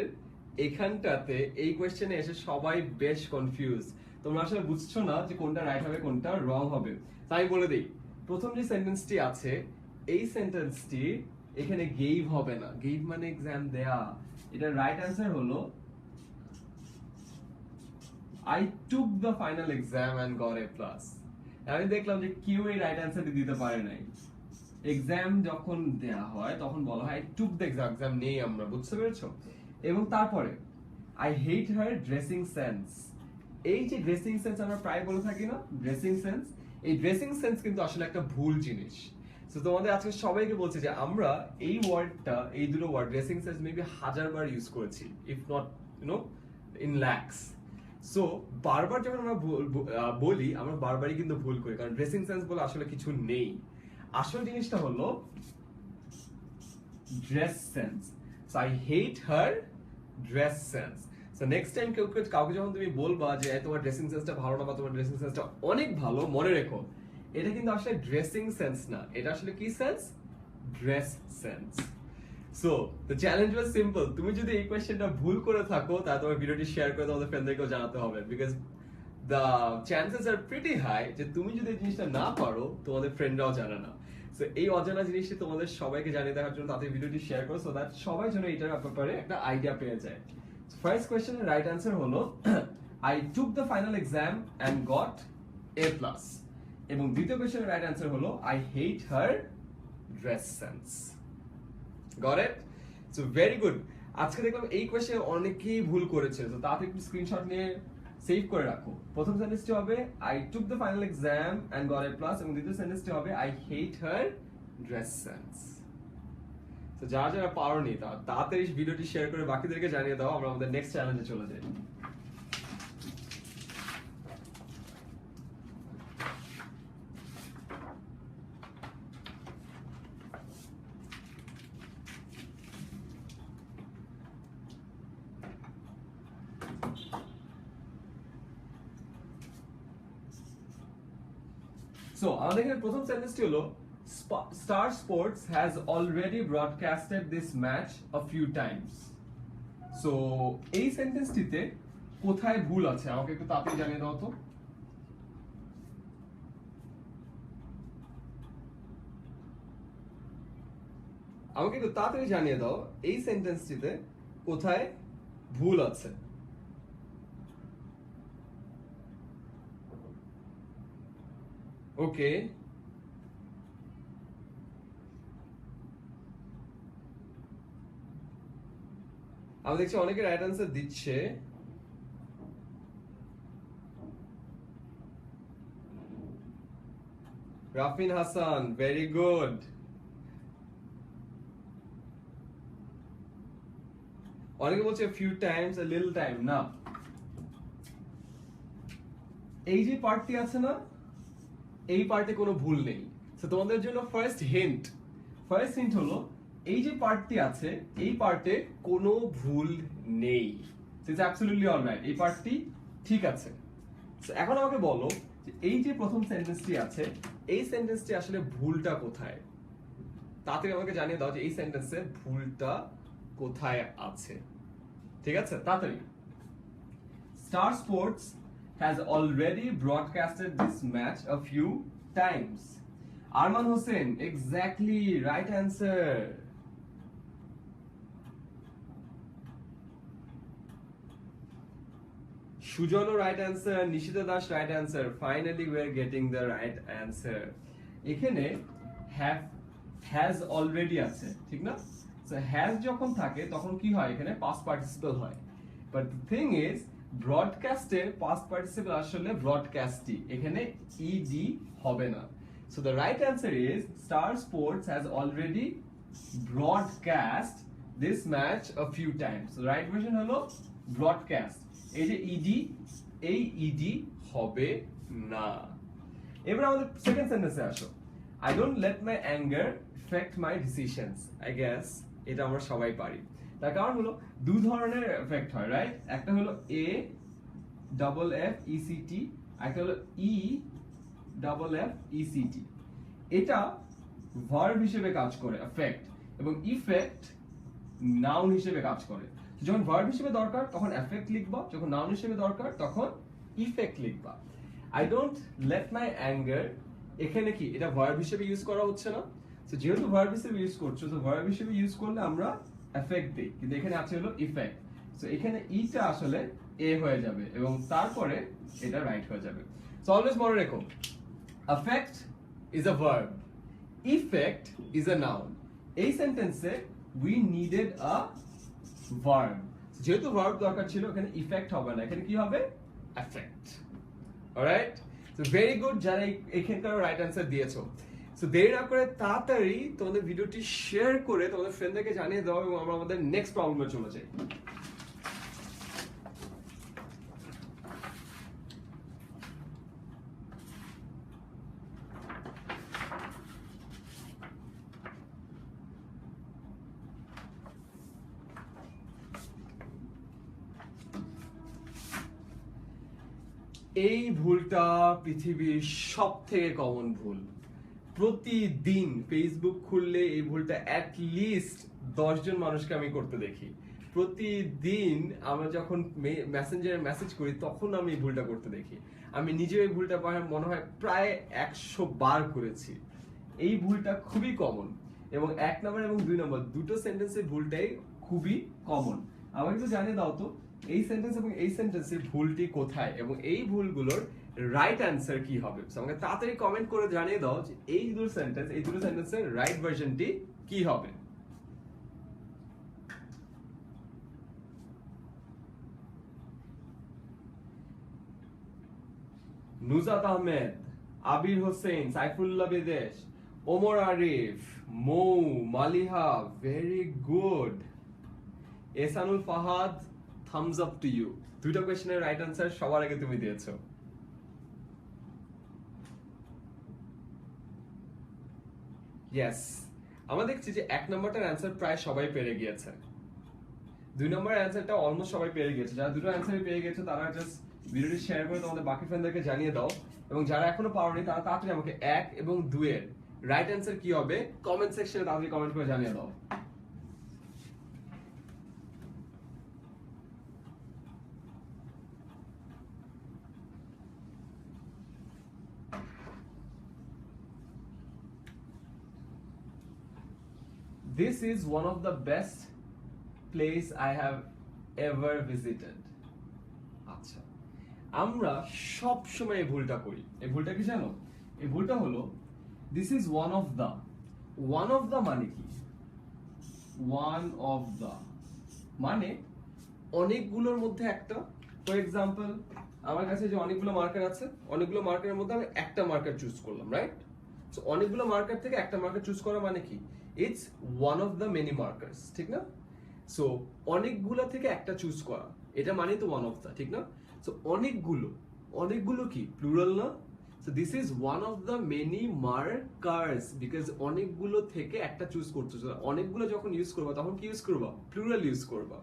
এখানটাতে এই কোয়েশ্চেনে এসে সবাই বেশ কনফিউজ। তোমরা আসলে বুঝছো না যে কোনটা রাইট হবে কোনটা রং হবে। তাই বলে দেই, প্রথম যে সেন্টেন্সটি আছে এই সেন্টেন্সটি এখানে গেভ হবে না। গেভ মানে এক্সাম দেয়া। এটা রাইট অ্যান্সার হলো I took the final exam and got A+. আমি দেখলাম যে কেউ এই রাইট অ্যান্সারটি দিতে পারে নাই। এক্সাম যখন দেয়া হয় তখন বলা হয় I took the exam, exam নেই আমরা, বুঝতে পেরেছো? এবং তারপরে I hate her dressing sense। এই যে ড্রেসিং সেন্স আমরা প্রায় বলে থাকি না, ড্রেসিং সেন্স, এই ড্রেসিং সেন্স কিন্তু আসলে একটা ভুল জিনিস। সো তোমাদের আজকে সবাইকে বলছি যে আমরা এই ওয়ার্ডটা, এই দুটো ওয়ার্ড ড্রেসিং সেন্স মেবি হাজারবার ইউজ করেছি, if not in lakhs. So বারবার যখন আমরা বলি, আমরা বারবারই কিন্তু ভুল করি, কারণ ড্রেসিং সেন্স বলে আসলে কিছু নেই। আসল জিনিসটা হলো dress sense. So I hate her dress sense. So next time কাউকে যখন তুমি বলবা যে তোমার ড্রেসিং সেন্সটা ভালো না বা তোমার ড্রেসিং সেন্সটা অনেক ভালো, মনে রেখো এটা কিন্তু আসলে ড্রেসিং সেন্স না, এটা আসলে কি sense? Dress sense. So the challenge was simple. তুমি যদি এই কোয়েশ্চেনটা ভুল করে থাকো তাহলে তোমার ভিডিওটি শেয়ার করে তোমাদের ফ্রেন্ডদেরকেও জানাতে হবে, because the chances are pretty high যে তুমি যদি এই জিনিসটা না পারো তোমাদের ফ্রেন্ডরাও জানে না। সো এই অজানা জিনিসটি তোমাদের সবাইকে জানিয়ে দেওয়ার জন্য তাদের ভিডিওটি শেয়ার করো, সো দ্যাট সবাই যেন এটার ব্যাপারে একটা আইডিয়া পেয়ে যায়। ফার্স্ট কোয়েশ্চেনের রাইট অ্যান্সার হলো I took the final exam and got A+। এবং দ্বিতীয় কোয়েশ্চেনের রাইট অ্যান্সার হলো I hate her dress sense. Got it? So very good. আজকে দেখলাম এই কোয়েশ্চেন অনেকেই ভুল করেছে, তো তাতে একটু স্ক্রিনশট নিয়ে সেভ করে রাখো। প্রথম সেন্টেন্সটি হবে I took the final exam and got A+, এবং দ্বিতীয় সেন্টেন্সটি হবে I hate her dress sense. তো যারা যারা পারোনি তাড়াতাড়ি ভিডিওটি শেয়ার করে বাকিদেরকে জানিয়ে দাও, আমরা আমাদের নেক্সট চ্যালেঞ্জে চলে যাই। সো আমাদের এখানে প্রথম সেন্টেন্সটি হলো star Sports has already ব্রডকাস্টেড this match a few times. So এই সেন্টেন্সটিতে কোথায় ভুল আছে আমাকে একটু তাড়াতাড়ি জানিয়ে দাও তো। আমাকে একটু তাড়াতাড়ি জানিয়ে দাও এই সেন্টেন্সটিতে কোথায় ভুল আছে। ওকে, আমি দেখছি অনেকে রাইট অ্যান্সার দিচ্ছে। রাফিন হাসান, ভেরি গুড। অনেকে বলছে few Times, a little time, না, এই যে পার্টটি আছে না, এই পার্টে কোনো ভুল নেই। তো তোমাদের জন্য ফার্স্ট হিন্ট হলো এই যে পার্টটি আছে এই পার্টে কোনো ভুল নেই। ইটস অ্যাবসলিউটলি অলরাইট, এই পার্টটি ঠিক আছে। সো এখন আমাকে বলো যে এই যে প্রথম সেন্টেন্সটি আছে এই সেন্টেন্সটি আসলে ভুলটা কোথায়? তাড়াতাড়ি আমাকে জানিয়ে দাও যে এই সেন্টেন্সে ভুলটা কোথায় আছে। ঠিক আছে, তাড়াতাড়ি। Star sports has already broadcasted this match a few times. Arman Hussain, exactly, right answer. Shujono, right answer. Nishita Das, right answer. Finally we are getting the right answer. এখানে have has already আছে, ঠিক না? So has যখন থাকে তখন কি হয়, এখানে past participle হয়, but the thing is ব্রডকাস্টের পাস্ট পার্টিসিপল আসলে ব্রডকাস্টই, এখানে ইডি হবে না। So the right answer is Star Sports has already broadcast this match a few times. So right version হলো ব্রডকাস্ট। এই যে ইডি, এই ইডি হবে না। এবার আমাদের সেকেন্ড সেন্টেন্সে আসো। I don't let my anger effect my decisions. I guess এটা আমরা সবাই পারি। তার কারণ হলো দুই ধরনের এফেক্ট হয়, রাইট? একটা হলো এ ডাবল এফ ইসিটি, একটা হলো ই ডাবল এফ ইসিটি। এটা ভার্ব হিসেবে কাজ করে এফেক্ট, এবং ইফেক্ট নাউন হিসেবে কাজ করে। যখন ভার্ব হিসেবে দরকার তখন এফেক্ট লিখবা, যখন নাউন হিসেবে দরকার তখন ইফেক্ট লিখবা। I don't let my anger, এখানে কি এটা ভার্ব হিসেবে ইউজ করা হচ্ছে না? তো যেহেতু ভার্ব হিসেবে ইউজ করছো, তো ভার্ব হিসেবে ইউজ করলে আমরা এফেক্ট দিই, কিন্তু এখানে আছে হলো ইফেক্ট। সো এখানে ইটা আসলে এ হয়ে যাবে এবং তারপরে এটা রাইট হয়ে যাবে। সো অলওয়েজ মনে রেখো, effect is a verb, effect is a noun. এই সেন্টেন্সে উই নিডেড আ ভার্ব। যেহেতু ভার্ব দরকার ছিল, এখানে ইফেক্ট হবে না, এখানে কি হবে? Effect. Alright, so very good যারা এখানকার রাইট অ্যান্সার দিয়েছো। সো দেরি না করে তাড়াতাড়ি তোমাদের ভিডিওটি শেয়ার করে তোমাদের ফ্রেন্ডদেরকে জানিয়ে দাও এবং আমরা আমাদের নেক্সট প্রবলেমে চলে যাই। এই ভুলটা পৃথিবীর সব থেকে কমন ভুল। প্রতিদিন ফেসবুক খুললে এই ভুলটা অ্যাটলিস্ট 10 জন মানুষকে আমি করতে দেখি। প্রতিদিন আমরা যখন মেসেঞ্জারে মেসেজ করি তখন আমি এই ভুলটা করতে দেখি। আমি নিজেও এই ভুলটা মনে হয় প্রায় 100 বার করেছি। এই ভুলটা খুবই কমন এবং 1 নম্বর এবং 2 নম্বর দুটো সেন্টেন্সের ভুলটাই খুবই কমন। আমাকে একটু জানিয়ে দাও তো এই সেন্টেন্স এবং এই সেন্টেন্সের ভুলটি কোথায় এবং এই ভুলগুলোর রাইট অ্যান্সার কি হবে। আমাকে তাড়াতাড়ি কমেন্ট করে জানিয়ে দাও যে এই দুটো সেন্টেন্সের রাইট ভার্সনটি কি হবে। নুজাত আহমেদ, আবির Hossain, Saifullah Bidesh, Omar Arif, Mou, Maliha, very good. Esanul Fahad, thumbs up to you. দুটো কোশ্চেনের রাইট অ্যান্সার সবার আগে তুমি দিয়েছো। ইয়েস, আমরা দেখছি যে 1 নম্বরটার অ্যান্সার প্রায় সবাই পেরে গিয়েছে। 2 নম্বরের অ্যান্সারটা অলমোস্ট সবাই পেরে গিয়েছে। যারা দুটো অ্যান্সারই পেয়ে গেছে তারা জাস্ট ভিডিওটি শেয়ার করে তোমাদের বাকি ফ্রেন্ডদেরকে জানিয়ে দাও এবং যারা এখনো পাওনি তারা তাড়াতাড়ি আমাকে 1 এবং 2 এর রাইট অ্যান্সার কি হবে কমেন্ট সেকশনে তাড়াতাড়ি কমেন্ট করে জানিয়ে দাও। This is one of the best place I have ever visited. আচ্ছা, আমরা সব সময় এই ভুলটা করি। এই ভুলটা কি জানো? এই ভুলটা হলো this is one of the মানে কি? one of the মানে অনেকগুলোর মধ্যে একটা। ফর এক্সাম্পল আমার কাছে যে অনেকগুলো মার্কার আছে, অনেকগুলো মার্কারের মধ্যে আমি একটা মার্কার চুজ করলাম, রাইট? সো অনেকগুলো মার্কার থেকে একটা মার্কার চুজ করা মানে কি? It's one of the many markers, ঠিক না? সো অনেকগুলো থেকে একটা চুজ করা, এটা মানে তো ওয়ান অফ দ্য, ঠিক না? সো অনেকগুলো কি প্লুরাল না? So this is one of the many markers because অনেকগুলো থেকে একটা চুজ করছো। অনেকগুলো যখন ইউজ করবা তখন কি ইউজ করবা? প্লুরাল ইউজ করবা।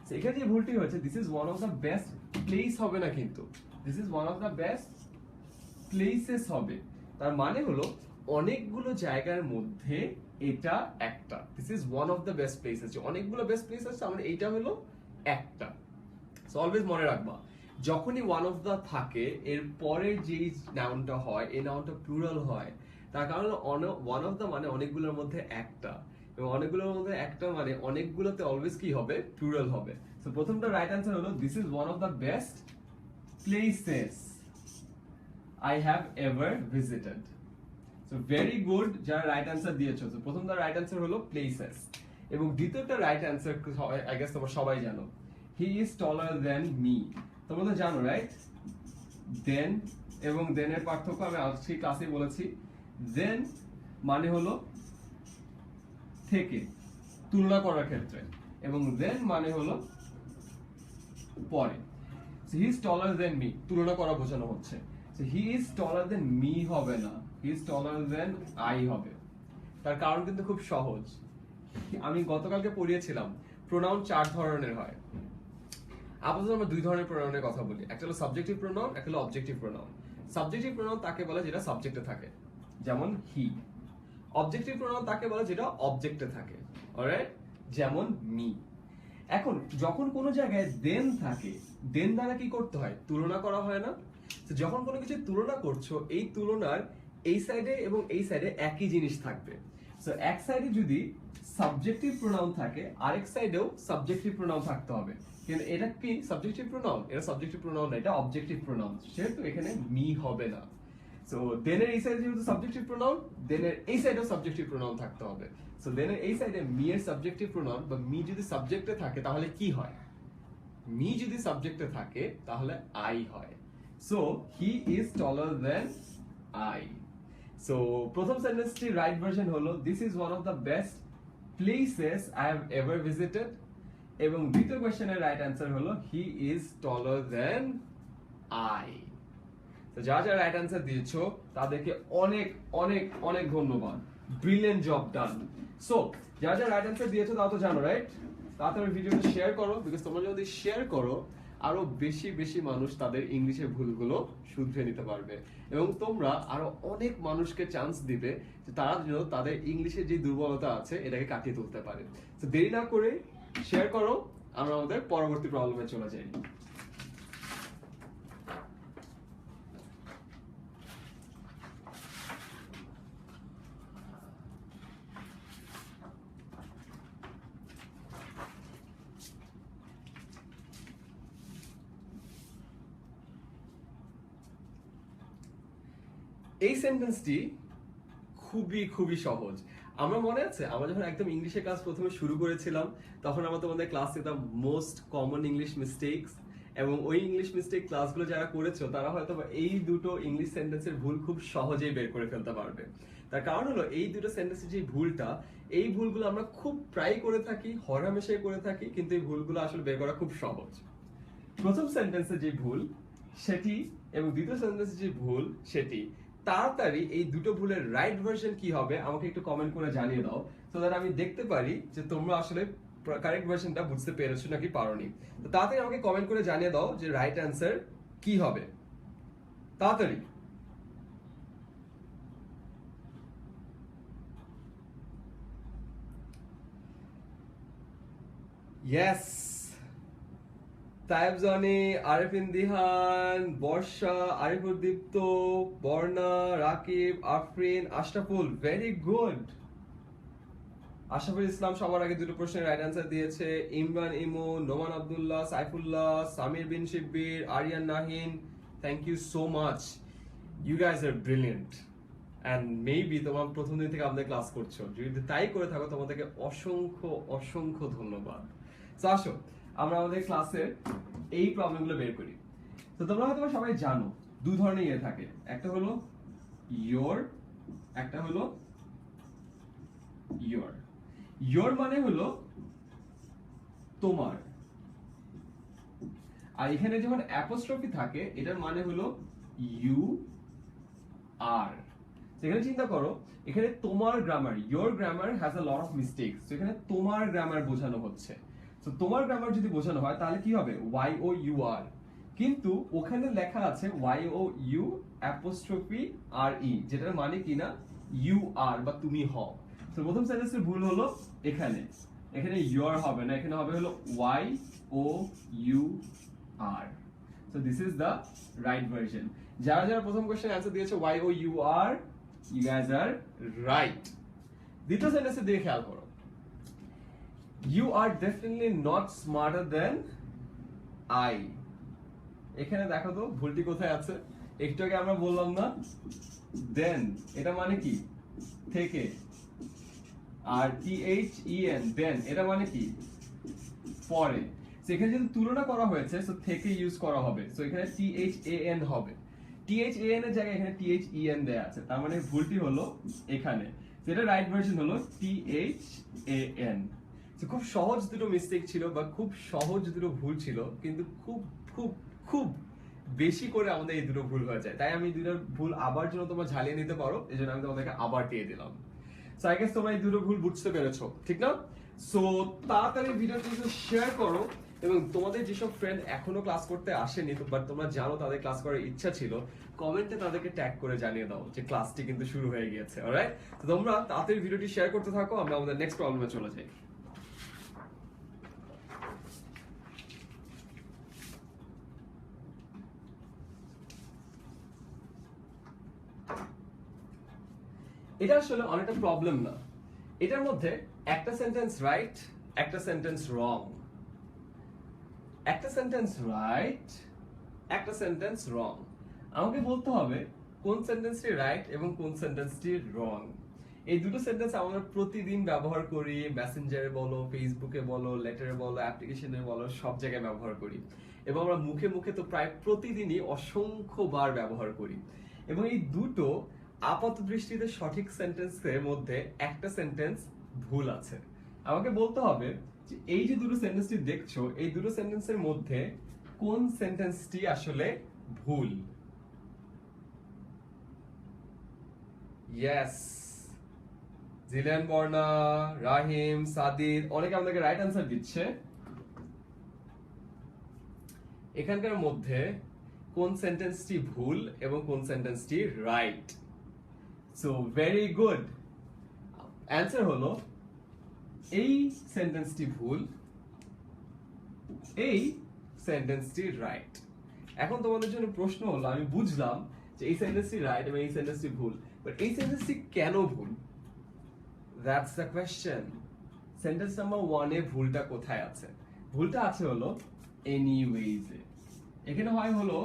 সো এখানে যে ভুলটি হচ্ছে this is one of the best place হবে না, কিন্তু this is one of the best places হবে। তার মানে হলো অনেকগুলো জায়গার মধ্যে এটা একটা। This is one of the best places. যে অনেকগুলো বেস্ট প্লেস আছে আমরা এইটা হলো একটা। সো অলওয়েজ মনে রাখবা যখনই ওয়ান অফ দ্য থাকে এর পরে যেই নাউনটা হয় এই নাউনটা প্লুরাল হয়, তার কারণ ওয়ান অফ দ্য মানে অনেকগুলোর মধ্যে একটা, এবং অনেকগুলোর মধ্যে একটা মানে অনেকগুলোতে অলওয়েজ কি হবে? প্লুরাল হবে। সো প্রথমটা রাইট অ্যান্সার হলো this is one of the best places I have ever visited. So very good যারা রাইট অ্যান্সার দিয়েছো। তো প্রথমটা রাইট অ্যান্সার হলো প্লেসেস এবং দ্বিতীয়টা রাইট অ্যান্সার আই গেস তোমরা সবাই জানো, হি ইজ টলার দেন মি। তোমরা তো জানো, রাইট? দেন এবং দেন এর পার্থক্য আমি আজকে ক্লাসে বলেছি। দেন মানে হলো থেকে তুলনা করার ক্ষেত্রে, এবং দেন মানে হলো পরে। So he is taller than me, তুলনা করা বোঝানো হচ্ছে। So he is taller than me হবে না, he is taller than I হবে। তার কারণ কিন্তু খুব সহজ। আমি গতকালকে পড়িয়েছিলাম প্রোনাউন 4 ধরনের হয়। আপাতত আমরা 2 ধরনের প্রোনাউনের কথা বলি, একটা হলো সাবজেক্টিভ প্রোনাউন, একটা হলো অবজেক্টিভ প্রোনাউন। সাবজেক্টিভ প্রোনাউন তাকে বলে যেটা সাবজেক্টে থাকে, যেমন হি। অবজেক্টিভ প্রোনাউন তাকে বলে যেটা অবজেক্টে থাকে, অলরাইট, যেমন মি। এখন যখন কোনো জায়গায় দেন থাকে, দেন দ্বারা কি করতে হয়? তুলনা করা হয় না? তো যখন কোনো কিছু তুলনা করছো এই তুলনার এই সাইডে এবং এই সাইডে একই জিনিস থাকবে। সো এক সাইডে যদি সাবজেক্টিভ প্রোনাউন থাকে আরেক সাইডেও সাবজেক্টিভ প্রোনাউন থাকতে হবে। কিন্তু এটা কি সাবজেক্টিভ প্রোনাউন? এটা সাবজেক্টিভ প্রোনাউন না, এটা অবজেক্টিভ প্রোনাউন, সেহেতু এখানে মি হবে না। সো দেনের এই সাইডে যেহেতু সাবজেক্টিভ প্রোনাউন, দেনের এই সাইডেও সাবজেক্টিভ প্রোনাউন থাকতে হবে। সো দেনের এই সাইডে মি এর সাবজেক্টিভ প্রোনাউন বা মি যদি সাবজেক্টে থাকে তাহলে কি হয়? মি যদি সাবজেক্টে থাকে তাহলে আই হয়। So he is taller than I. So প্রথম সেন্টেন্সটি রাইট ভার্সন হলো this is one of the best places I have ever visited, এবং দ্বিতীয় কোশ্চেনের রাইট অ্যান্সার হলো he is taller than I. তো যারা যারা রাইট অ্যান্সার দিয়েছো তাদেরকে অনেক অনেক অনেক ধন্যবাদ, ব্রিলিয়েন্ট জব ডান। সো যারা যারা রাইট অ্যান্সার দিয়েছো তাও তো জানো, রাইট? তাড়াতাড়ি ভিডিওটা শেয়ার করো, বিকজ তোমরা যদি শেয়ার করো আরো বেশি বেশি মানুষ তাদের ইংলিশের ভুলগুলো শুধরে নিতে পারবে, এবং তোমরা আরো অনেক মানুষকে চান্স দিবে যে তারা যেন তাদের ইংলিশের যে দুর্বলতা আছে এটাকে কাটিয়ে তুলতে পারে। তো দেরি না করে শেয়ার করো, আমরা আমাদের পরবর্তী প্রবলেমে চলে যাই। এই সেন্টেন্সটি খুবই খুবই সহজ। আমরা মনে আছে আমরা যখন একদম ইংলিশের ক্লাস প্রথমে শুরু করেছিলাম তখন আমরা তোমাদের ক্লাস নিতাম মোস্ট কমন ইংলিশ মিস্টেকস, এবং ওই ইংলিশ মিস্টেক ক্লাসগুলো যারা করেছো তারা হয়তো এই দুটো ইংলিশ সেন্টেন্সের ভুল খুব সহজেই বের করে ফেলতে পারবে। তার কারণ হলো এই দুটো সেন্টেন্সের যে ভুলটা, এই ভুলগুলো আমরা খুব প্রায় করে থাকি, হরহামেশাই করে থাকি, কিন্তু এই ভুলগুলো আসলে বের করা খুব সহজ। প্রথম সেন্টেন্সে যে ভুল সেটি এবং দ্বিতীয় সেন্টেন্সে যে ভুল সেটি, তাড়াতাড়ি এই দুটো ভুলের রাইট ভার্সন কি হবে আমাকে একটু কমেন্ট করে জানিয়ে দাও, সো দ্যাট আমি দেখতে পারি যে তোমরা আসলে কারেক্ট ভার্সনটা বুঝতে পেরেছো নাকি পারোনি। তো তাড়াতাড়ি আমাকে কমেন্ট করে জানিয়ে দাও যে রাইট অ্যান্সার কি হবে, তাড়াতাড়ি। Yes, Taib Jony, Arifin Dihan, Barsha, Arifuddipto, Barna, Rakib, Afrin, Ashraful, very good. Ashraful Islam সবার আগে দুটো প্রশ্নের রাইট অ্যান্সার দিয়েছে। Imran Emo, Noman Abdullah, Saifullah, Samir bin Shibbir, Ariyan Nahin, thank you so much, you guys are brilliant. And maybe তোমার প্রথম দিন থেকে আমাদের ক্লাস করছো, যদি তাই করে থাকো তোমাদেরকে অসংখ্য অসংখ্য ধন্যবাদ। তো আসো আমরা আমাদের ক্লাসের এই প্রবলেমগুলো বের করি। তো তোমরা হয়তো সবাই জানো দু ধরনের ইয়ে থাকে, একটা হলো ইয়োর, একটা হলো ইয়োর। ইয়োর মানে হলো তোমার, আর এখানে যখন অ্যাপোস্ট্রফি থাকে এটার মানে হলো ইউ আর। এখানে চিন্তা করো, এখানে তোমার grammar, your grammar has a lot of mistakes, তো এখানে তোমার গ্রামার বোঝানো হচ্ছে। তো তোমার গ্রামার যদি বোঝানো হয় তাহলে কি হবে, ওয়াই ও ইউ আর, কিন্তু ওখানে লেখা আছে ওয়াই ও ইউ অ্যাপোস্ট্রফি আর ই, যেটার মানে কি না ইউ আর বা তুমি হও। তো প্রথম সেন্টেন্সের ভুল হলো এখানে, এখানে ইউর হবে না, এখানে হবে হলো Y O U R. So this is the right version. যারা যারা প্রথম কোশ্চেন অ্যান্সার দিয়েছে Y O U R, you guys are right. দ্বিতীয় সেন্টেন্সের দিকে খেয়াল করো, you are definitely not smarter than I। এখানে দেখো তো ভুলটি কোথায় আছে, একটু আগে আমরা বললাম না দেন, এটা মানে কি থেকে, আর THEN দেন এটা মানে কি পরে। সেখানে যদি তুলনা করা হয়েছে সো থেকে ইউজ করা হবে, সো এখানে THAN হবে, THAN এর জায়গায় এখানে THEN দেয়া আছে, তার মানে ভুলটি হলো এখানে, যেটা রাইট ভার্সন হলো THAN। তো খুব সহজ দুটো মিস্টেক ছিল বা খুব সহজ দুটো ভুল ছিল, কিন্তু খুব খুব খুব বেশি করে আমাদের এই দুটো ভুল হয়ে যায়, তাই আমি দুটো ভুল আবার জন্য তোমরা ঝালিয়ে নিতে পারো, এই জন্য আমি তোমাদেরকে আবার দিয়ে দিলাম। সো আই গেস তোমরা এই দুটো ভুল বুঝতে পেরেছো, ঠিক না? সো তাড়াতাড়ি ভিডিওটি শেয়ার করো, এবং তোমাদের যেসব ফ্রেন্ড এখনো ক্লাস করতে আসেনি বাট তোমরা জানো তাদের ক্লাস করার ইচ্ছা ছিল, কমেন্টে তাদেরকে ট্যাগ করে জানিয়ে দাও যে ক্লাসটি কিন্তু শুরু হয়ে গিয়েছে। অলরাইট, তো তোমরা তাড়াতাড়ি ভিডিওটি শেয়ার করতে থাকো, আমরা আমাদের নেক্সট প্রবলেমে চলে যাই। এটা আসলে অনেকটা প্রবলেম না, এটার মধ্যে একটা সেন্টেন্স রাইট, একটা সেন্টেন্স রং, একটা সেন্টেন্স রাইট, একটা সেন্টেন্স রং। আমাকে বলতে হবে কোন সেন্টেন্সটি রাইট এবং কোন সেন্টেন্সটি রং। এই দুটো সেন্টেন্স আমরা প্রতিদিন ব্যবহার করি, মেসেঞ্জারে বলো, ফেসবুকে বলো, লেটারে বলো, অ্যাপ্লিকেশনে বলো, সব জায়গায় ব্যবহার করি, এবং আমরা মুখে মুখে তো প্রায় প্রতিদিনই অসংখ্যবার ব্যবহার করি। এবং এই দুটো আপাত দৃষ্টিতে সঠিক সেন্টেন্সের মধ্যে একটা সেন্টেন্স ভুল আছে। আমাকে বলতে হবে যে এই যে দুটো সেন্টেন্সটি দেখছো, এই দুটো সেন্টেন্সের মধ্যে কোন সেন্টেন্সটি আসলে ভুল। ইয়েস, জিলিয়ান, বর্ণা, রাহিম, সাদিদ অনেকে আমাদেরকে রাইট অ্যান্সার দিচ্ছে। এখানকার মধ্যে কোন সেন্টেন্সটি ভুল এবং কোন সেন্টেন্সটি right? So very good, answer হলো এই সেন্টেন্সটি ভুল, এই সেন্টেন্সটি রাইট। এখন তোমাদের জন্য প্রশ্ন হলো, আমি বুঝলাম যে এই সেন্টেন্সটি রাইট এবং এই সেন্টেন্সটি ভুল, বাট এই সেন্টেন্সটি কেন ভুল? That's the question. Sentence number 1 এ ভুলটা কোথায় আছে? ভুলটা আছে হলো এনিওয়েজ এ। এখানে হয় হলো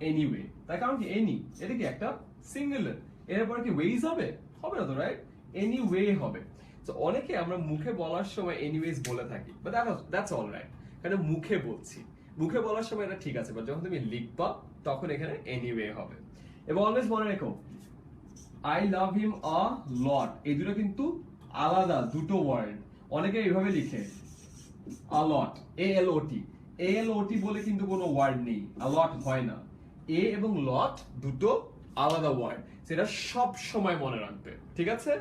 এনিওয়ে, তার কারণ কি এনি, এটা কি একটা সিঙ্গুলার, এরপর কি ওয়েজ হবে? হবে না তো, রাইট? এনিওয়ে হবে। তো অনেকে আমরা মুখে বলার সময় এনিওয়েজ বলে থাকি, বাট দ্যাটস অলরাইট, কারণ মুখে বলছি, মুখে বলার সময় এটা ঠিক আছে, বাট যখন তুমি লিখবা তখন এখানে এনিওয়ে হবে। এবং অলওয়েজ মনে রেখো, আই লাভ হিম আ লট, এই দুটো কিন্তু আলাদা দুটো ওয়ার্ড। অনেকে এইভাবে লিখে আ লট, এ এল ও টি, এ এল ও টি বলে কিন্তু কোনো ওয়ার্ড নেই, আ লট হয় না। এ এবং লট দুটো আলাদা ওয়ার্ড, সেটা সব সময় মনে রাখবে, ঠিক আছে?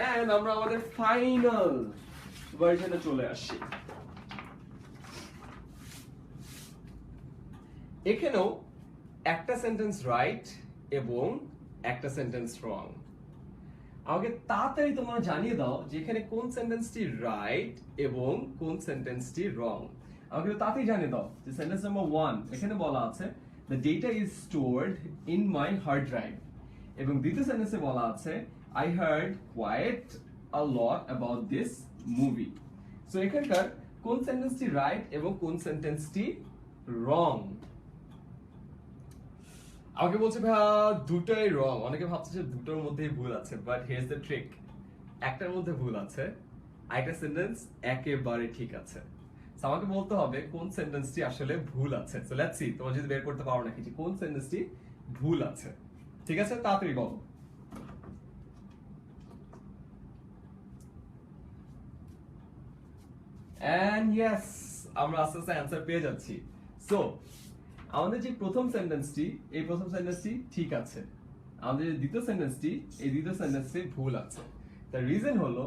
এন্ড আমরা আমাদের ফাইনাল ভার্সনে চলে আসছি। এখানেও একটা সেন্টেন্স রাইট এবং একটা সেন্টেন্স রং। আমাকে তাড়াতাড়ি তোমরা জানিয়ে দাও যে এখানে কোন সেন্টেন্সটি রাইট এবং কোন সেন্টেন্সটি রং। আমাকে তাড়াতাড়ি জানিয়ে দাও যে সেন্টেন্স নাম্বার 1 এখানে বলা আছে the data is stored in my hard drive, এবং দ্বিতীয় সেন্টেন্সে বলা আছে I heard quite a lot about this movie. So এখানকার কোন সেন্টেন্সটি রাইট এবং কোন সেন্টেন্সটি রং? আমাকে বলছে ভাইয়া দুটোই রং। অনেকে ভাবছে যে দুটোর মধ্যেই ভুল আছে, বাট হিয়ার্স দ্য ট্রিক, একটার মধ্যে ভুল আছে, আরেকটা সেন্টেন্স একেবারে ঠিক আছে। সো আমাকে বলতে হবে কোন সেন্টেন্সটি আসলে ভুল আছে। সো লেটস সি, তোমরা যদি বের করতে পারো নাকি যে কোন সেন্টেন্সটি ভুল আছে। ঠিক আছে, তাড়াতাড়ি বলো। এন্ড ইয়েস, আমরা আস্তে আস্তে অ্যান্সার পেয়ে যাচ্ছি। সো আমাদের যে প্রথম সেন্টেন্সটি, এই প্রথম সেন্টেন্সটি ঠিক আছে। আমাদের যে দ্বিতীয় সেন্টেন্সটি, এই দ্বিতীয় সেন্টেন্সটি ভুল আছে। দ্য রিজন হলো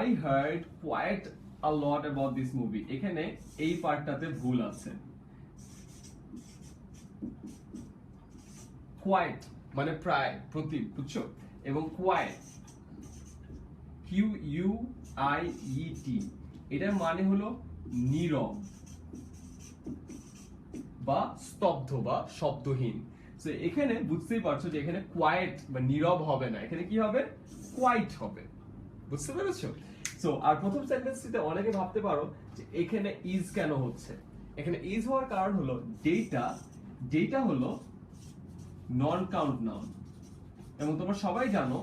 I heard quite a lot about this movie, এখানে এই পার্টটাতে ভুল আছে। quite মানে প্রায়, প্রতি, বুঝছো? এবং quite QUIET, এটার মানে হলো নীরব বা স্তব্ধ বা শব্দহীন। সো এখানে বুঝতেই পারছো যে এখানে কোয়াইট বা নীরব হবে না, এখানে কি হবে? কোয়াইট হবে। বুঝতে পেরেছো? সো আর প্রথম সেন্টেন্সটিতে অনেকে ভাবতে পারো যে এখানে ইজ কেন হচ্ছে। এখানে ইজ হওয়ার কারণ হলো ডেটা হলো নন কাউন্ট নাউন, এবং তোমরা সবাই জানো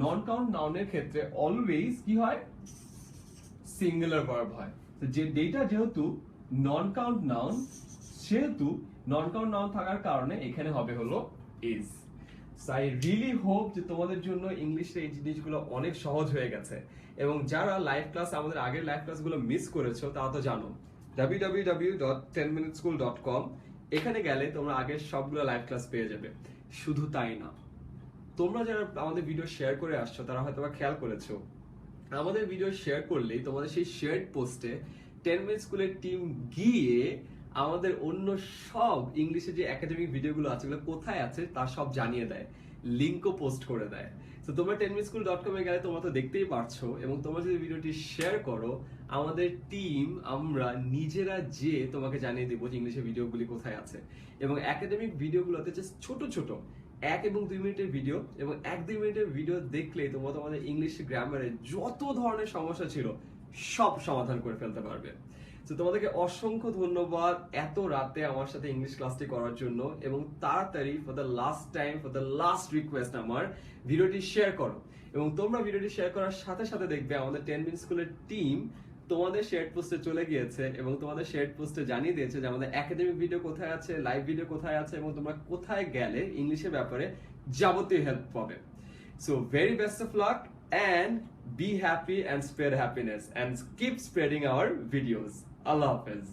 নন কাউন্ট নাউনের ক্ষেত্রে অলওয়েজ কি হয়? সিঙ্গুলার ভার্ব হয়। তো যে ডেটা যেহেতু নন কাউন্ট নাউন, সেহেতু নন কাউন্ট নাউন থাকার কারণে এখানে হবে হলো is. So I really hope যে তোমাদের জন্য ইংলিশে এই জিনিসগুলো অনেক সহজ হয়ে গেছে, এবং যারা লাইভ ক্লাস, আমাদের আগের লাইভ ক্লাসগুলো মিস করেছো তারা তো জানো www.10minuteschool.com, এখানে গেলে তোমরা আগের সবগুলো লাইভ ক্লাস পেয়ে যাবে। শুধু তাই না, তোমরা যারা আমাদের ভিডিও শেয়ার করে আসছো তারা হয়তো খেয়াল করেছো, আমাদের ভিডিও শেয়ার করলেই তোমাদের সেই শেয়ার্ড পোস্টে 10 মিনিট স্কুলের টিম গিয়ে আমাদের অন্য সব ইংলিশে যে একাডেমিক ভিডিওগুলো আছে ওগুলো কোথায় আছে তার সব জানিয়ে দেয়, লিংকও পোস্ট করে দেয়। তো তোমরা 10minuteschool.com এ গেলে তোমরা তো দেখতেই পারছো, এবং তোমরা যদি ভিডিওটি শেয়ার করো, আমাদের টিম আমরা নিজেরা যে তোমাকে জানিয়ে দেবো যে ইংলিশের ভিডিওগুলি কোথায় আছে। এবং একাডেমিক ভিডিওগুলোতে জাস্ট ছোট ছোট 1 এবং 2 মিনিটের ভিডিও, এবং 1-2 মিনিটের ভিডিও দেখলে তোমরা তোমাদের ইংলিশ গ্রামারে যত ধরনের সমস্যা ছিল সব সমাধান করে ফেলতে পারবে। তো তোমাদেরকে অসংখ্য ধন্যবাদ এত রাতে আমার সাথে ইংলিশ ক্লাসটি করার জন্য, এবং তাড়াতাড়ি for the last time, for the last request, আমার ভিডিওটি শেয়ার করো। এবং তোমরা ভিডিওটি শেয়ার করার সাথে সাথে দেখবে আমাদের 10 মিনিট স্কুলের টিম তোমাদের শেয়ার পোস্টে চলে গিয়েছে এবং তোমাদের শেয়ার পোস্টে জানিয়ে দিয়েছে যে আমাদের একাডেমিক ভিডিও কোথায় আছে, লাইভ ভিডিও কোথায় আছে এবং তোমরা কোথায় গেলে ইংলিশের ব্যাপারে যাবতীয় হেল্প পাবে। So very best of luck and be happy and spread happiness and keep spreading our videos. Allah Hafiz.